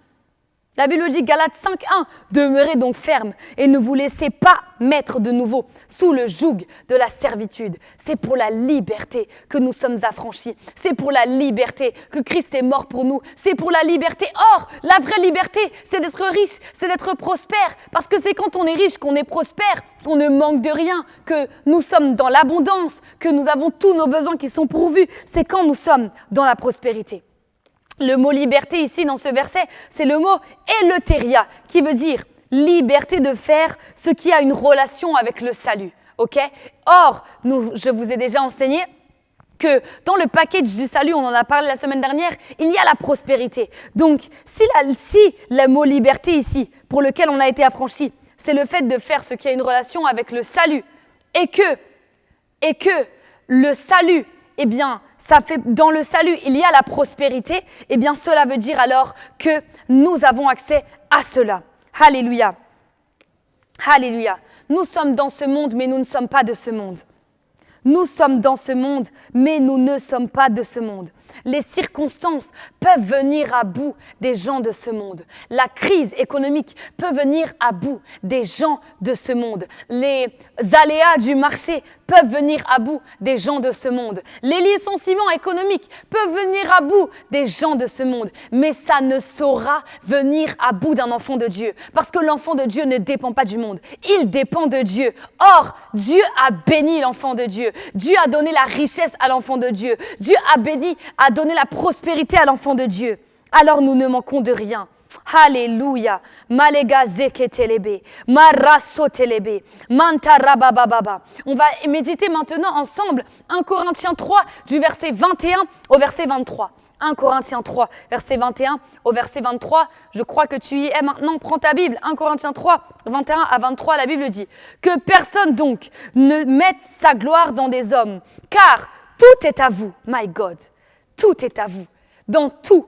La Bible dit, Galates 5.1, demeurez donc fermes et ne vous laissez pas mettre de nouveau sous le joug de la servitude. C'est pour la liberté que nous sommes affranchis. C'est pour la liberté que Christ est mort pour nous. C'est pour la liberté. Or, la vraie liberté, c'est d'être riche, c'est d'être prospère. Parce que c'est quand on est riche, qu'on est prospère, qu'on ne manque de rien, que nous sommes dans l'abondance, que nous avons tous nos besoins qui sont pourvus. C'est quand nous sommes dans la prospérité. Le mot liberté ici dans ce verset, c'est le mot eleutéria qui veut dire liberté de faire ce qui a une relation avec le salut. Ok ? Or, je vous ai déjà enseigné que dans le package du salut, on en a parlé la semaine dernière, il y a la prospérité. Donc, si le mot liberté ici, pour lequel on a été affranchi, c'est le fait de faire ce qui a une relation avec le salut et que le salut, eh bien, ça fait dans le salut, il y a la prospérité, eh bien cela veut dire alors que nous avons accès à cela. Alléluia. Alléluia. Nous sommes dans ce monde, mais nous ne sommes pas de ce monde. Nous sommes dans ce monde, mais nous ne sommes pas de ce monde. Les circonstances peuvent venir à bout des gens de ce monde. La crise économique peut venir à bout des gens de ce monde. Les aléas du marché peuvent venir à bout des gens de ce monde. Les licenciements économiques peuvent venir à bout des gens de ce monde. Mais ça ne saura venir à bout d'un enfant de Dieu. Parce que l'enfant de Dieu ne dépend pas du monde. Il dépend de Dieu. Or, Dieu a béni l'enfant de Dieu. Dieu a donné la richesse à l'enfant de Dieu. Dieu a donné la prospérité à l'enfant de Dieu. Alors nous ne manquons de rien. Alléluia. Malega zeketelebe, marasotelebe, mantarabababa. On va méditer maintenant ensemble 1 Corinthiens 3 du verset 21 au verset 23. 1 Corinthiens 3, verset 21 au verset 23. Je crois que tu y es maintenant. Prends ta Bible. 1 Corinthiens 3, 21 à 23, la Bible dit « Que personne donc ne mette sa gloire dans des hommes, car tout est à vous. » My God, tout est à vous. Dans tout,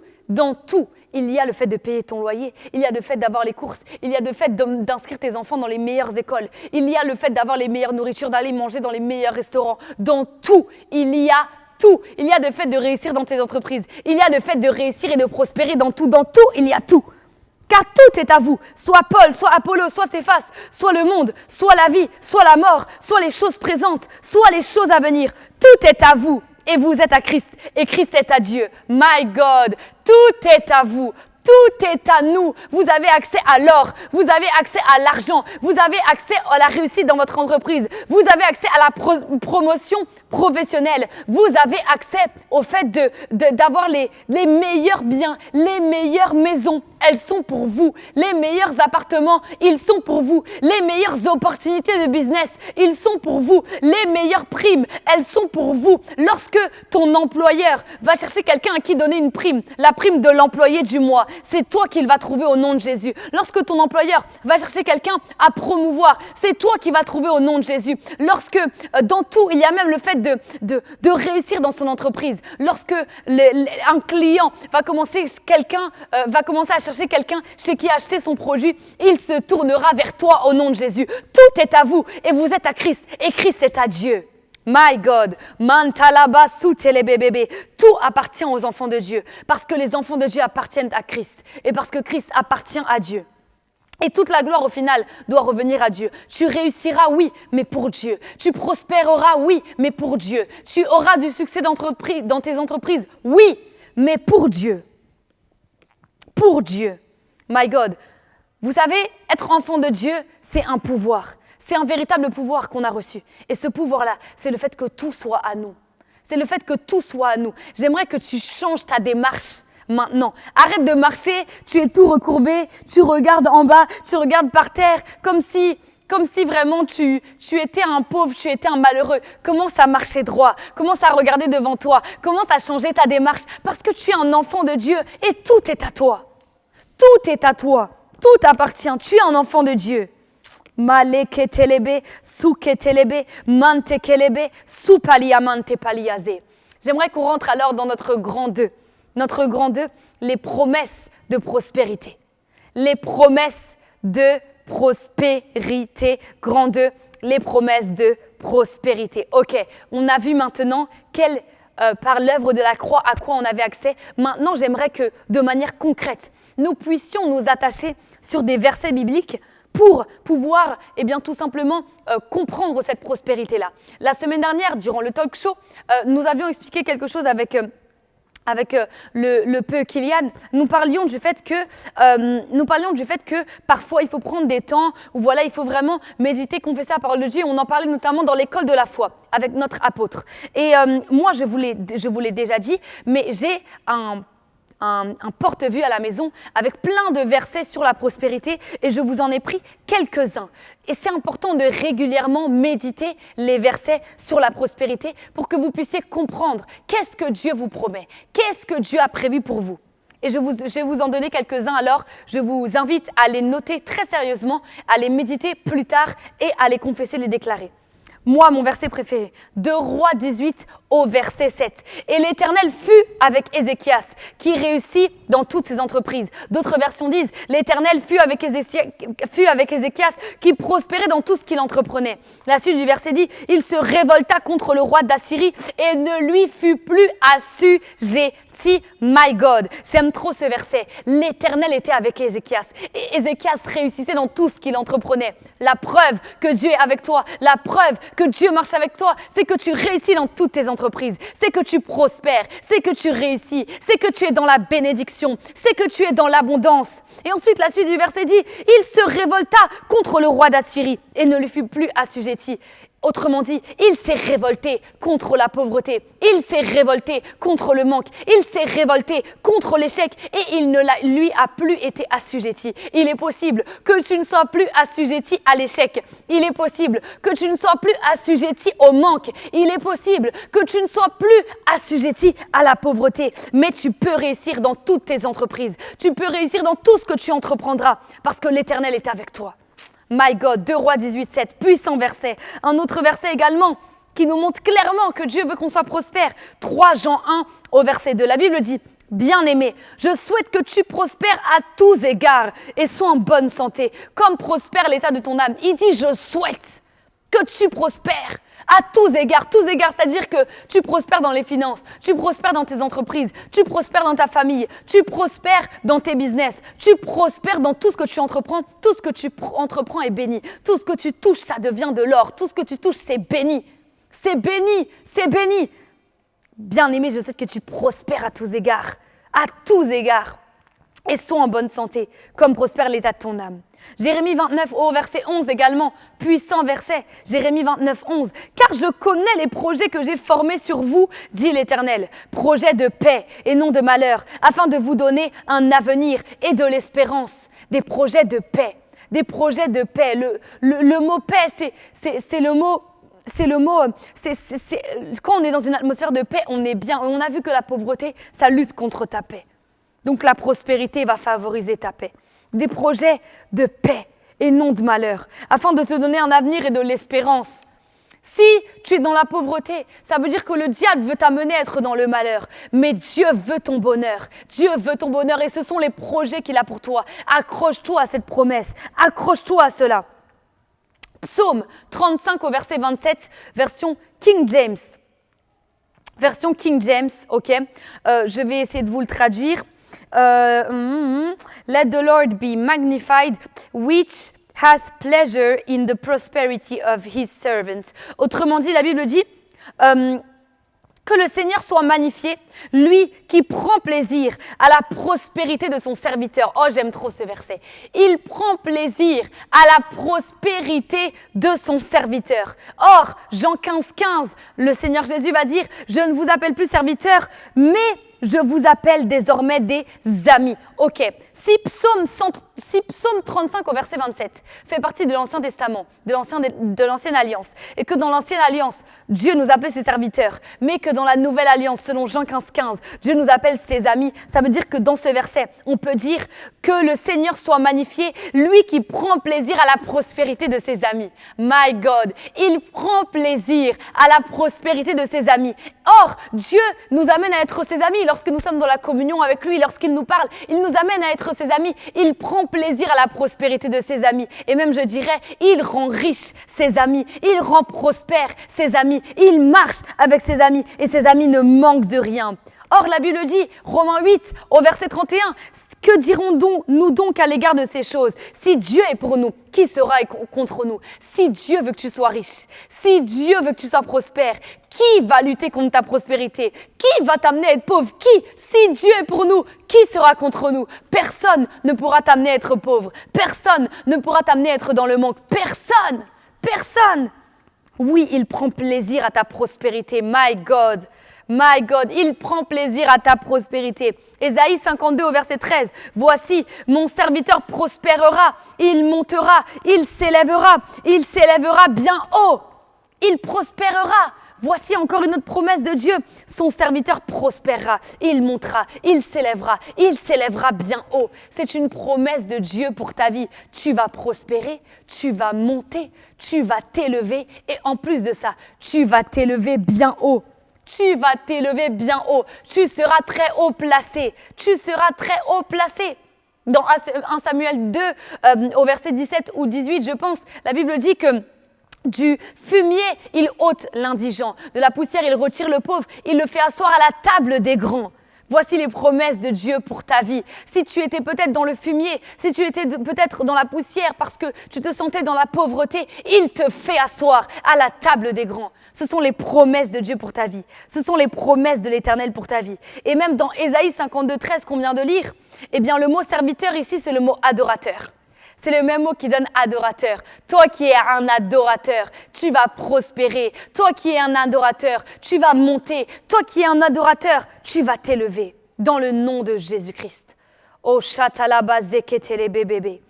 il y a le fait de payer ton loyer, il y a le fait d'avoir les courses, il y a le fait d'inscrire tes enfants dans les meilleures écoles, il y a le fait d'avoir les meilleures nourritures, d'aller manger dans les meilleurs restaurants. Dans tout, il y a tout. Il y a le fait de réussir dans tes entreprises. Il y a le fait de réussir et de prospérer dans tout, il y a tout. Car tout est à vous, soit Paul, soit Apollo, soit Céphas, soit le monde, soit la vie, soit la mort, soit les choses présentes, soit les choses à venir. Tout est à vous et vous êtes à Christ et Christ est à Dieu. My God, tout est à vous. Tout est à nous. Vous avez accès à l'or, vous avez accès à l'argent, vous avez accès à la réussite dans votre entreprise, vous avez accès à la promotion professionnelle, vous avez accès au fait d'avoir les meilleurs biens, les meilleures maisons. Elles sont pour vous. Les meilleurs appartements, ils sont pour vous. Les meilleures opportunités de business, ils sont pour vous. Les meilleures primes, elles sont pour vous. Lorsque ton employeur va chercher quelqu'un à qui donner une prime, la prime de l'employé du mois, c'est toi qu'il va trouver au nom de Jésus. Lorsque ton employeur va chercher quelqu'un à promouvoir, c'est toi qui vas trouver au nom de Jésus. Lorsque dans tout, il y a même le fait de réussir dans son entreprise. Lorsque un client va commencer à chercher quelqu'un chez qui acheter son produit, il se tournera vers toi au nom de Jésus. Tout est à vous et vous êtes à Christ et Christ est à Dieu. My God, mantalaba sutelebebebe. Tout appartient aux enfants de Dieu parce que les enfants de Dieu appartiennent à Christ et parce que Christ appartient à Dieu. Et toute la gloire au final doit revenir à Dieu. Tu réussiras, oui, mais pour Dieu. Tu prospéreras, oui, mais pour Dieu. Tu auras du succès dans tes entreprises, oui, mais pour Dieu. Pour Dieu. My God. Vous savez, être enfant de Dieu, c'est un pouvoir. C'est un véritable pouvoir qu'on a reçu. Et ce pouvoir-là, c'est le fait que tout soit à nous. C'est le fait que tout soit à nous. J'aimerais que tu changes ta démarche maintenant. Arrête de marcher, tu es tout recourbé, tu regardes en bas, tu regardes par terre, comme si vraiment tu étais un pauvre, tu étais un malheureux. Commence à marcher droit, commence à regarder devant toi, commence à changer ta démarche parce que tu es un enfant de Dieu et tout est à toi. Tout est à toi, tout appartient, tu es un enfant de Dieu. Maleketelebe, suketelebe, mantekelebe, supaliamante paliaze. J'aimerais qu'on rentre alors dans notre grand 2. Notre grand 2, les promesses de prospérité. Les promesses de prospérité. Grand 2, les promesses de prospérité. Ok, on a vu maintenant par l'œuvre de la croix à quoi on avait accès. Maintenant, j'aimerais que de manière concrète, nous puissions nous attacher sur des versets bibliques pour pouvoir tout simplement comprendre cette prospérité-là. La semaine dernière, durant le talk show, nous avions expliqué quelque chose avec le peu Kylian. Nous parlions du fait que parfois il faut prendre des temps où voilà, il faut vraiment méditer, confesser la parole de Dieu. On en parlait notamment dans l'école de la foi avec notre apôtre. Et moi, je vous l'ai déjà dit, mais j'ai un porte-vue à la maison avec plein de versets sur la prospérité et je vous en ai pris quelques-uns. Et c'est important de régulièrement méditer les versets sur la prospérité pour que vous puissiez comprendre qu'est-ce que Dieu vous promet, qu'est-ce que Dieu a prévu pour vous. Et je vais vous en donner quelques-uns, alors je vous invite à les noter très sérieusement, à les méditer plus tard et à les confesser, les déclarer. Moi, mon verset préféré, de Rois 18 au verset 7. Et l'Éternel fut avec Ézéchias, qui réussit dans toutes ses entreprises. D'autres versions disent, l'Éternel fut avec Ézéchias, qui prospérait dans tout ce qu'il entreprenait. La suite du verset dit, il se révolta contre le roi d'Assyrie et ne lui fut plus assujetti. My God, j'aime trop ce verset. L'Éternel était avec Ézéchias et Ézéchias réussissait dans tout ce qu'il entreprenait. La preuve que Dieu est avec toi, la preuve que Dieu marche avec toi, c'est que tu réussis dans toutes tes entreprises, c'est que tu prospères, c'est que tu réussis, c'est que tu es dans la bénédiction, c'est que tu es dans l'abondance. Et ensuite, la suite du verset dit, il se révolta contre le roi d'Assyrie et ne lui fut plus assujetti. Autrement dit, il s'est révolté contre la pauvreté, il s'est révolté contre le manque, il s'est révolté contre l'échec et il ne lui a plus été assujetti. Il est possible que tu ne sois plus assujetti à l'échec, il est possible que tu ne sois plus assujetti au manque, il est possible que tu ne sois plus assujetti à la pauvreté, mais tu peux réussir dans toutes tes entreprises, tu peux réussir dans tout ce que tu entreprendras parce que l'Éternel est avec toi. My God, 2 Rois 18, 7, puissant verset. Un autre verset également qui nous montre clairement que Dieu veut qu'on soit prospère. 3 Jean 1 au verset 2, la Bible dit « Bien-aimé, je souhaite que tu prospères à tous égards et sois en bonne santé, comme prospère l'état de ton âme. » Il dit « Je souhaite que tu prospères. » À tous égards, c'est-à-dire que tu prospères dans les finances, tu prospères dans tes entreprises, tu prospères dans ta famille, tu prospères dans tes business, tu prospères dans tout ce que tu entreprends, tout ce que tu entreprends est béni, tout ce que tu touches, ça devient de l'or, tout ce que tu touches, c'est béni, c'est béni, c'est béni. Bien-aimé, je souhaite que tu prospères à tous égards, à tous égards. et sois en bonne santé, comme prospère l'état de ton âme. Jérémie 29 au verset 11 également, puissant verset, Jérémie 29, 11. Car je connais les projets que j'ai formés sur vous, dit l'Éternel, projets de paix et non de malheur, afin de vous donner un avenir et de l'espérance. Des projets de paix, des projets de paix. Le mot paix, c'est le mot... Quand on est dans une atmosphère de paix, on est bien. On a vu que la pauvreté, ça lutte contre ta paix. Donc la prospérité va favoriser ta paix. Des projets de paix et non de malheur, afin de te donner un avenir et de l'espérance. Si tu es dans la pauvreté, ça veut dire que le diable veut t'amener à être dans le malheur. Mais Dieu veut ton bonheur. Dieu veut ton bonheur et ce sont les projets qu'il a pour toi. Accroche-toi à cette promesse. Accroche-toi à cela. Psaume 35 au verset 27, version King James. Version King James, ok. Je vais essayer de vous le traduire. Let the Lord be magnified, which has pleasure in the prosperity of his servants. Autrement dit, la Bible dit que le Seigneur soit magnifié, lui qui prend plaisir à la prospérité de son serviteur. Oh, j'aime trop ce verset. Il prend plaisir à la prospérité de son serviteur. Or, Jean 15, 15, le Seigneur Jésus va dire « Je ne vous appelle plus serviteur, mais je vous appelle désormais des amis. » Ok, si Psaume 35 au verset 27 fait partie de l'Ancien Testament, de l'Ancienne Alliance, et que dans l'Ancienne Alliance, Dieu nous appelait ses serviteurs, mais que dans la Nouvelle Alliance, selon Jean 15, 15, Dieu nous appelle ses amis, ça veut dire que dans ce verset, on peut dire que le Seigneur soit magnifié, lui qui prend plaisir à la prospérité de ses amis. My God, il prend plaisir à la prospérité de ses amis. Or, Dieu nous amène à être ses amis lorsque nous sommes dans la communion avec lui, lorsqu'il nous parle, il nous amène à être ses amis. Il prend plaisir à la prospérité de ses amis. Et même, je dirais, il rend riche ses amis. Il rend prospère ses amis. Il marche avec ses amis et ses amis ne manquent de rien. Or, la Bible dit, Romains 8, au verset 31, que dirons-nous donc à l'égard de ces choses? Si Dieu est pour nous, qui sera contre nous? Si Dieu veut que tu sois riche, si Dieu veut que tu sois prospère, qui va lutter contre ta prospérité? Qui va t'amener à être pauvre? Qui? Si Dieu est pour nous, qui sera contre nous? Personne ne pourra t'amener à être pauvre. Personne ne pourra t'amener à être dans le manque. Personne! Personne! Oui, il prend plaisir à ta prospérité. My God! My God, il prend plaisir à ta prospérité. Ésaïe 52 au verset 13. Voici, mon serviteur prospérera, il montera, il s'élèvera bien haut. Il prospérera. Voici encore une autre promesse de Dieu. Son serviteur prospérera, il montera, il s'élèvera bien haut. C'est une promesse de Dieu pour ta vie. Tu vas prospérer, tu vas monter, tu vas t'élever et en plus de ça, tu vas t'élever bien haut. Tu vas t'élever bien haut. Tu seras très haut placé. Tu seras très haut placé. Dans 1 Samuel 2, au verset 17 ou 18, je pense, la Bible dit que du fumier, il ôte l'indigent. De la poussière, il retire le pauvre. Il le fait asseoir à la table des grands. Voici les promesses de Dieu pour ta vie. Si tu étais peut-être dans le fumier, si tu étais peut-être dans la poussière parce que tu te sentais dans la pauvreté, il te fait asseoir à la table des grands. Ce sont les promesses de Dieu pour ta vie. Ce sont les promesses de l'Éternel pour ta vie. Et même dans Ésaïe 52, 13 qu'on vient de lire, eh bien le mot serviteur ici, c'est le mot adorateur. C'est le même mot qui donne adorateur. Toi qui es un adorateur, tu vas prospérer. Toi qui es un adorateur, tu vas monter. Toi qui es un adorateur, tu vas t'élever. Dans le nom de Jésus-Christ. Oh, chatalaba zeketele bébébé.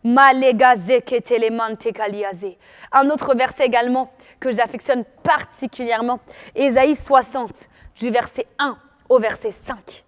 Malega zeketele mantekaliaze. Un autre verset également que j'affectionne particulièrement. Ésaïe 60, du verset 1 au verset 5.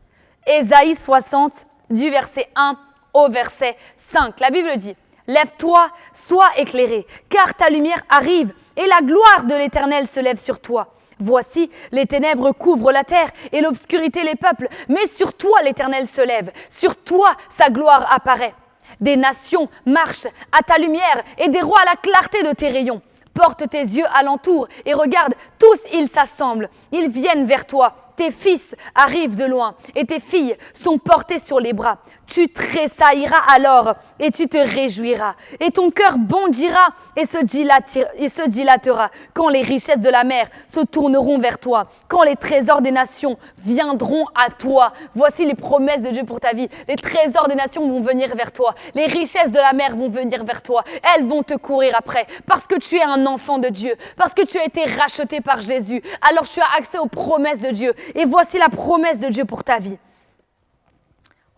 Ésaïe 60, du verset 1 au verset 5. La Bible dit, « Lève-toi, sois éclairé, car ta lumière arrive, et la gloire de l'Éternel se lève sur toi. Voici, les ténèbres couvrent la terre, et l'obscurité les peuples, mais sur toi l'Éternel se lève, sur toi sa gloire apparaît. Des nations marchent à ta lumière, et des rois à la clarté de tes rayons. Porte tes yeux alentour, et regarde, tous ils s'assemblent, ils viennent vers toi. Tes fils arrivent de loin et tes filles sont portées sur les bras. Tu tressailliras alors et tu te réjouiras. Et ton cœur bondira et se dilatera quand les richesses de la mer se tourneront vers toi, quand les trésors des nations viendront à toi. Voici les promesses de Dieu pour ta vie. Les trésors des nations vont venir vers toi. Les richesses de la mer vont venir vers toi. Elles vont te courir après parce que tu es un enfant de Dieu, parce que tu as été racheté par Jésus. Alors tu as accès aux promesses de Dieu. Et voici la promesse de Dieu pour ta vie.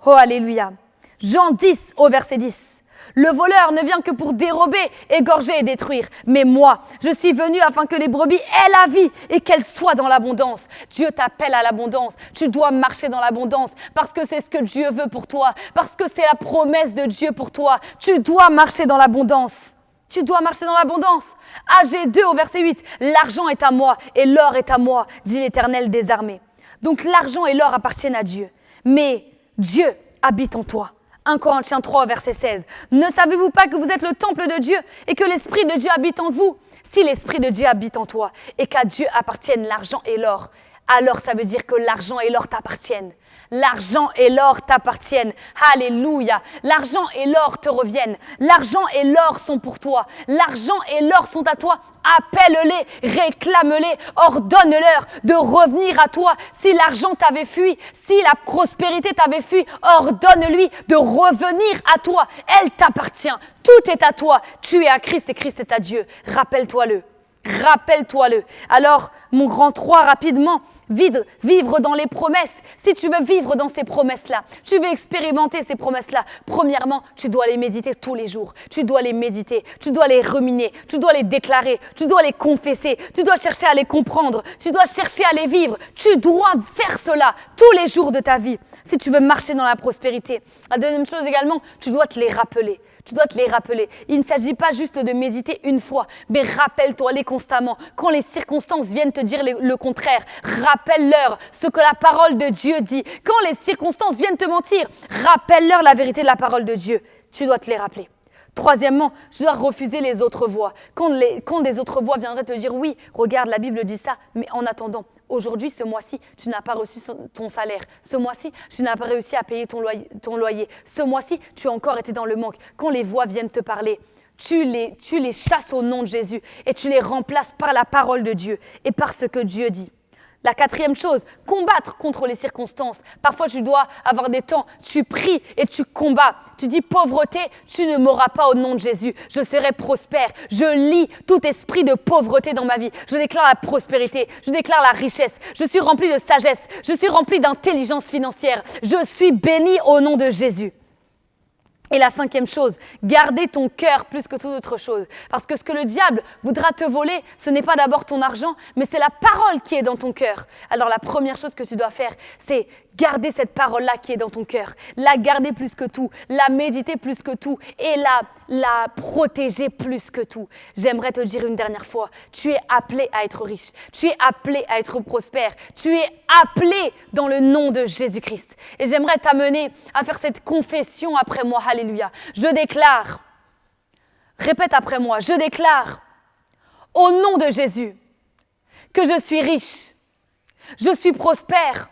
Oh, alléluia. Jean 10 au verset 10. Le voleur ne vient que pour dérober, égorger et détruire. Mais moi, je suis venu afin que les brebis aient la vie et qu'elles soient dans l'abondance. Dieu t'appelle à l'abondance. Tu dois marcher dans l'abondance parce que c'est ce que Dieu veut pour toi, parce que c'est la promesse de Dieu pour toi. Tu dois marcher dans l'abondance. Tu dois marcher dans l'abondance. Ag 2 au verset 8. L'argent est à moi et l'or est à moi, dit l'Éternel des armées. Donc l'argent et l'or appartiennent à Dieu. Mais Dieu habite en toi. 1 Corinthiens 3, verset 16. Ne savez-vous pas que vous êtes le temple de Dieu et que l'Esprit de Dieu habite en vous? Si l'Esprit de Dieu habite en toi et qu'à Dieu appartiennent l'argent et l'or, alors ça veut dire que l'argent et l'or t'appartiennent. L'argent et l'or t'appartiennent. Alléluia. L'argent et l'or te reviennent. L'argent et l'or sont pour toi. L'argent et l'or sont à toi. Appelle-les, réclame-les, ordonne-leur de revenir à toi. Si l'argent t'avait fui, si la prospérité t'avait fui, ordonne-lui de revenir à toi. Elle t'appartient. Tout est à toi. Tu es à Christ et Christ est à Dieu. Rappelle-toi-le. Rappelle-toi-le. Alors, mon grand 3, rapidement, vivre dans les promesses. Si tu veux vivre dans ces promesses-là, tu veux expérimenter ces promesses-là, premièrement, tu dois les méditer tous les jours. Tu dois les méditer, tu dois les ruminer, tu dois les déclarer, tu dois les confesser, tu dois chercher à les comprendre, tu dois chercher à les vivre. Tu dois faire cela tous les jours de ta vie si tu veux marcher dans la prospérité. La deuxième chose également, tu dois te les rappeler. Tu dois te les rappeler. Il ne s'agit pas juste de méditer une fois, mais rappelle-toi-les constamment. Quand les circonstances viennent te dire le contraire, rappelle-leur ce que la parole de Dieu dit. Quand les circonstances viennent te mentir, rappelle-leur la vérité de la parole de Dieu. Tu dois te les rappeler. Troisièmement, tu dois refuser les autres voix. Quand des autres voix viendraient te dire « Oui, regarde, la Bible dit ça, mais en attendant, aujourd'hui, ce mois-ci, tu n'as pas reçu ton salaire. Ce mois-ci, tu n'as pas réussi à payer ton loyer. Ce mois-ci, tu as encore été dans le manque. » Quand les voix viennent te parler, tu les chasses au nom de Jésus et tu les remplaces par la parole de Dieu et par ce que Dieu dit. La quatrième chose, combattre contre les circonstances. Parfois, tu dois avoir des temps, tu pries et tu combats. Tu dis, pauvreté, tu ne m'auras pas au nom de Jésus. Je serai prospère. Je lie tout esprit de pauvreté dans ma vie. Je déclare la prospérité. Je déclare la richesse. Je suis rempli de sagesse. Je suis rempli d'intelligence financière. Je suis béni au nom de Jésus. Et la cinquième chose, garder ton cœur plus que toute autre chose. Parce que ce que le diable voudra te voler, ce n'est pas d'abord ton argent, mais c'est la parole qui est dans ton cœur. Alors la première chose que tu dois faire, c'est garder cette parole-là qui est dans ton cœur. La garder plus que tout, la méditer plus que tout et la protéger plus que tout. J'aimerais te dire une dernière fois, tu es appelé à être riche, tu es appelé à être prospère, tu es appelé dans le nom de Jésus-Christ. Et j'aimerais t'amener à faire cette confession après moi. Alléluia. Je déclare, répète après moi, je déclare au nom de Jésus que je suis riche, je suis prospère,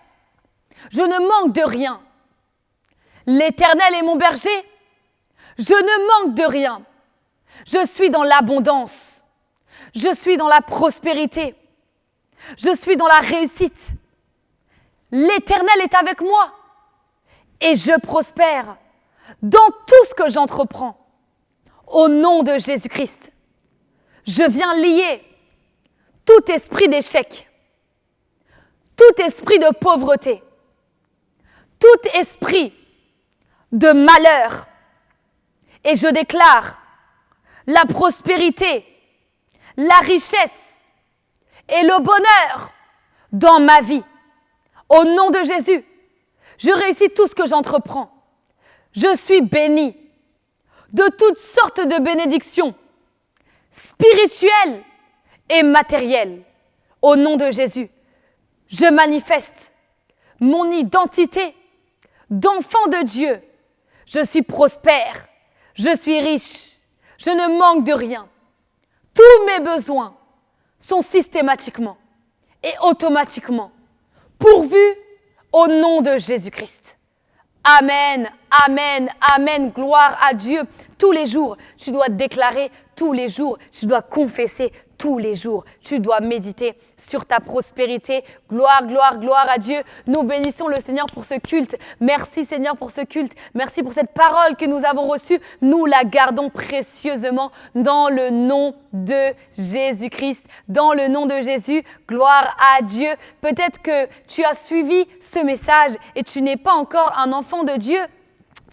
je ne manque de rien. L'Éternel est mon berger, je ne manque de rien. Je suis dans l'abondance, je suis dans la prospérité, je suis dans la réussite. L'Éternel est avec moi et je prospère dans tout ce que j'entreprends. Au nom de Jésus-Christ, je viens lier tout esprit d'échec, tout esprit de pauvreté, tout esprit de malheur. Et je déclare la prospérité, la richesse et le bonheur dans ma vie. Au nom de Jésus, je réussis tout ce que j'entreprends. Je suis béni de toutes sortes de bénédictions spirituelles et matérielles. Au nom de Jésus, je manifeste mon identité d'enfant de Dieu. Je suis prospère, je suis riche, je ne manque de rien. Tous mes besoins sont systématiquement et automatiquement pourvus au nom de Jésus-Christ. Amen, amen, amen, gloire à Dieu. Tous les jours, tu dois déclarer, tous les jours, tu dois confesser, tous les jours, tu dois méditer sur ta prospérité. Gloire, gloire, gloire à Dieu. Nous bénissons le Seigneur pour ce culte. Merci Seigneur pour ce culte. Merci pour cette parole que nous avons reçue. Nous la gardons précieusement dans le nom de Jésus-Christ. Dans le nom de Jésus, gloire à Dieu. Peut-être que tu as suivi ce message et tu n'es pas encore un enfant de Dieu.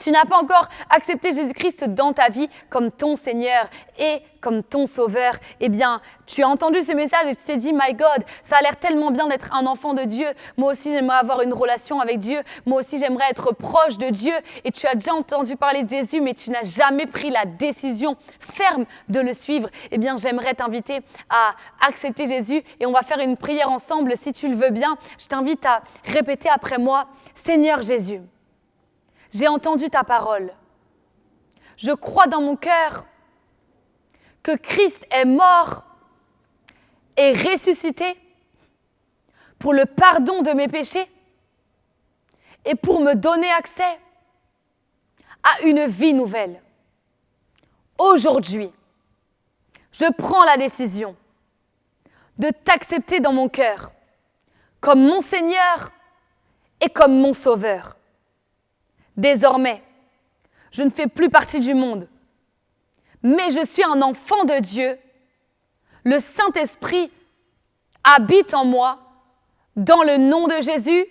Tu n'as pas encore accepté Jésus-Christ dans ta vie comme ton Seigneur et comme ton Sauveur. Eh bien, tu as entendu ce message et tu t'es dit, my God, ça a l'air tellement bien d'être un enfant de Dieu. Moi aussi, j'aimerais avoir une relation avec Dieu. Moi aussi, j'aimerais être proche de Dieu. Et tu as déjà entendu parler de Jésus, mais tu n'as jamais pris la décision ferme de le suivre. Eh bien, j'aimerais t'inviter à accepter Jésus et on va faire une prière ensemble. Si tu le veux bien, je t'invite à répéter après moi, Seigneur Jésus. J'ai entendu ta parole. Je crois dans mon cœur que Christ est mort et ressuscité pour le pardon de mes péchés et pour me donner accès à une vie nouvelle. Aujourd'hui, je prends la décision de t'accepter dans mon cœur comme mon Seigneur et comme mon Sauveur. Désormais, je ne fais plus partie du monde, mais je suis un enfant de Dieu. Le Saint-Esprit habite en moi, dans le nom de Jésus.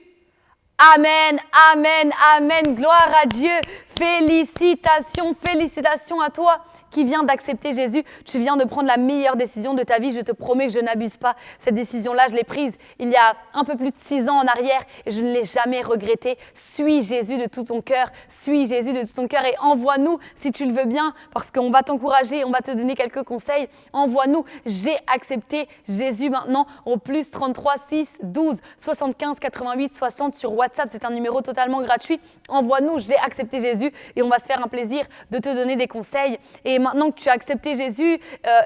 Amen, amen, amen, gloire à Dieu. Félicitations, félicitations à toi qui viens d'accepter Jésus. Tu viens de prendre la meilleure décision de ta vie. Je te promets que je n'abuse pas. Cette décision-là, je l'ai prise il y a un peu plus de 6 ans en arrière et je ne l'ai jamais regrettée. Suis Jésus de tout ton cœur. Suis Jésus de tout ton cœur et envoie-nous, si tu le veux bien, parce qu'on va t'encourager, on va te donner quelques conseils. Envoie-nous, j'ai accepté Jésus maintenant au plus 33 6 12 75 88 60 sur WhatsApp. C'est un numéro totalement gratuit. Envoie-nous, j'ai accepté Jésus et on va se faire un plaisir de te donner des conseils. Et maintenant que tu as accepté Jésus,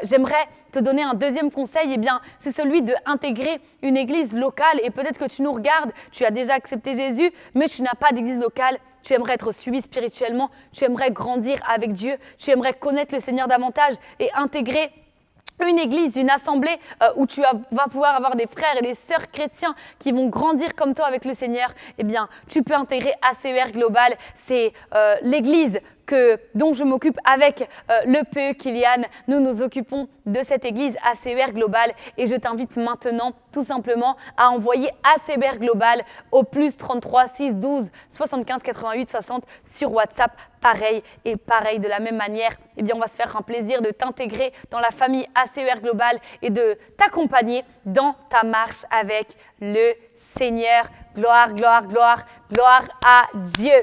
j'aimerais te donner un deuxième conseil. Eh bien, c'est celui d'intégrer une église locale. Et peut-être que tu nous regardes, tu as déjà accepté Jésus, mais tu n'as pas d'église locale. Tu aimerais être suivi spirituellement, tu aimerais grandir avec Dieu, tu aimerais connaître le Seigneur davantage et intégrer une église, une assemblée où tu vas pouvoir avoir des frères et des sœurs chrétiens qui vont grandir comme toi avec le Seigneur, eh bien, tu peux intégrer ACER Global. C'est l'église dont je m'occupe avec le PE Kylian. Nous nous occupons de cette église ACER Global et je t'invite maintenant tout simplement à envoyer ACER Global au plus 33 6 12 75 88 60 sur WhatsApp. Pareil et pareil de la même manière, eh bien on va se faire un plaisir de t'intégrer dans la famille ACER Global et de t'accompagner dans ta marche avec le Seigneur. Gloire, gloire, gloire, gloire à Dieu.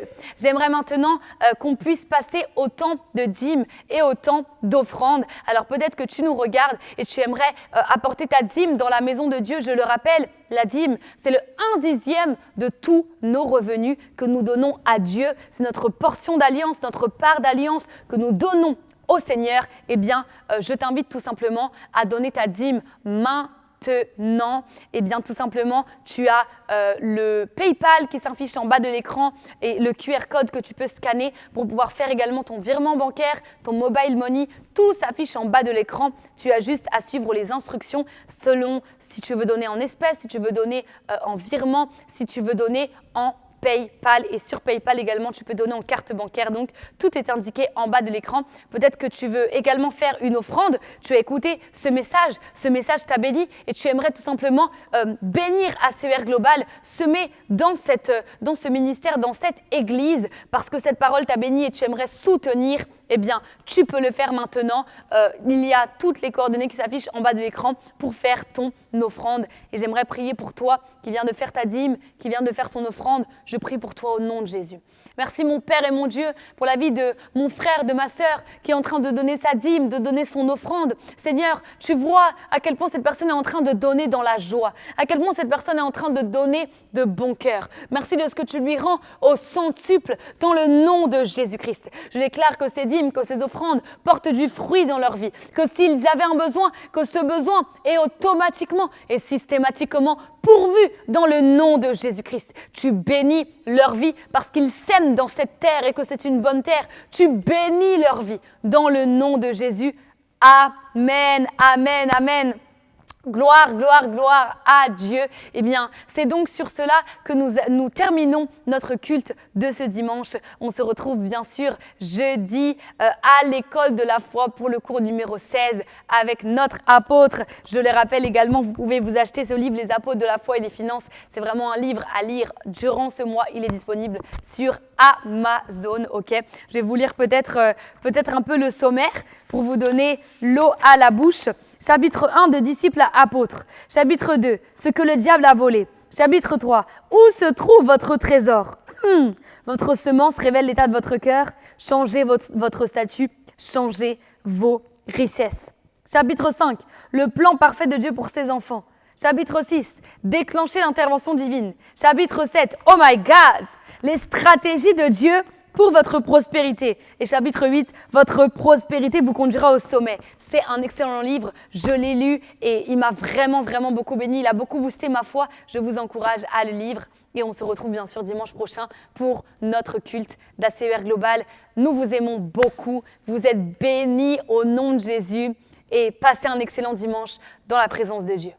J'aimerais maintenant qu'on puisse passer au temps de dîme et au temps d'offrande. Alors peut-être que tu nous regardes et tu aimerais apporter ta dîme dans la maison de Dieu. Je le rappelle, la dîme, c'est le 1/10 de tous nos revenus que nous donnons à Dieu. C'est notre portion d'alliance, notre part d'alliance que nous donnons au Seigneur. Eh bien, je t'invite tout simplement à donner ta dîme maintenant. Eh bien, tout simplement, tu as le PayPal qui s'affiche en bas de l'écran et le QR code que tu peux scanner pour pouvoir faire également ton virement bancaire, ton mobile money. Tout s'affiche en bas de l'écran. Tu as juste à suivre les instructions selon si tu veux donner en espèces, si tu veux donner en virement, si tu veux donner en PayPal et sur PayPal également, tu peux donner en carte bancaire. Donc, tout est indiqué en bas de l'écran. Peut-être que tu veux également faire une offrande. Tu as écouté ce message t'a béni et tu aimerais tout simplement bénir ACER Global, semer dans ce ministère, dans cette église, parce que cette parole t'a béni et tu aimerais soutenir. Eh bien, tu peux le faire maintenant. Il y a toutes les coordonnées qui s'affichent en bas de l'écran pour faire ton offrande. Et j'aimerais prier pour toi qui viens de faire ta dîme, qui viens de faire ton offrande. Je prie pour toi au nom de Jésus. Merci mon Père et mon Dieu pour la vie de mon frère, de ma sœur qui est en train de donner sa dîme, de donner son offrande. Seigneur, tu vois à quel point cette personne est en train de donner dans la joie, à quel point cette personne est en train de donner de bon cœur. Merci de ce que tu lui rends au centuple dans le nom de Jésus-Christ. Je déclare que ces dîmes dîmes, que ces offrandes portent du fruit dans leur vie, que s'ils avaient un besoin, que ce besoin est automatiquement et systématiquement pourvu dans le nom de Jésus-Christ. Tu bénis leur vie parce qu'ils sèment dans cette terre et que c'est une bonne terre. Tu bénis leur vie dans le nom de Jésus. Amen, amen, amen. Gloire, gloire, gloire à Dieu. Eh bien, c'est donc sur cela que nous terminons notre culte de ce dimanche. On se retrouve bien sûr jeudi à l'école de la foi pour le cours numéro 16 avec notre apôtre. Je le rappelle également, vous pouvez vous acheter ce livre, Les apôtres de la foi et des finances. C'est vraiment un livre à lire durant ce mois. Il est disponible sur Amazon. Ok, je vais vous lire peut-être un peu le sommaire pour vous donner l'eau à la bouche. Chapitre 1 de disciples à apôtres. Chapitre 2, ce que le diable a volé. Chapitre 3, où se trouve votre trésor? Votre semence révèle l'état de votre cœur. Changez votre statut, changez vos richesses. Chapitre 5, le plan parfait de Dieu pour ses enfants. Chapitre 6, déclencher l'intervention divine. Chapitre 7, oh my God, les stratégies de Dieu pour votre prospérité. Et chapitre 8, votre prospérité vous conduira au sommet. C'est un excellent livre, je l'ai lu et il m'a vraiment, vraiment beaucoup béni. Il a beaucoup boosté ma foi. Je vous encourage à le lire. Et on se retrouve bien sûr dimanche prochain pour notre culte d'ACER Global. Nous vous aimons beaucoup. Vous êtes bénis au nom de Jésus. Et passez un excellent dimanche dans la présence de Dieu.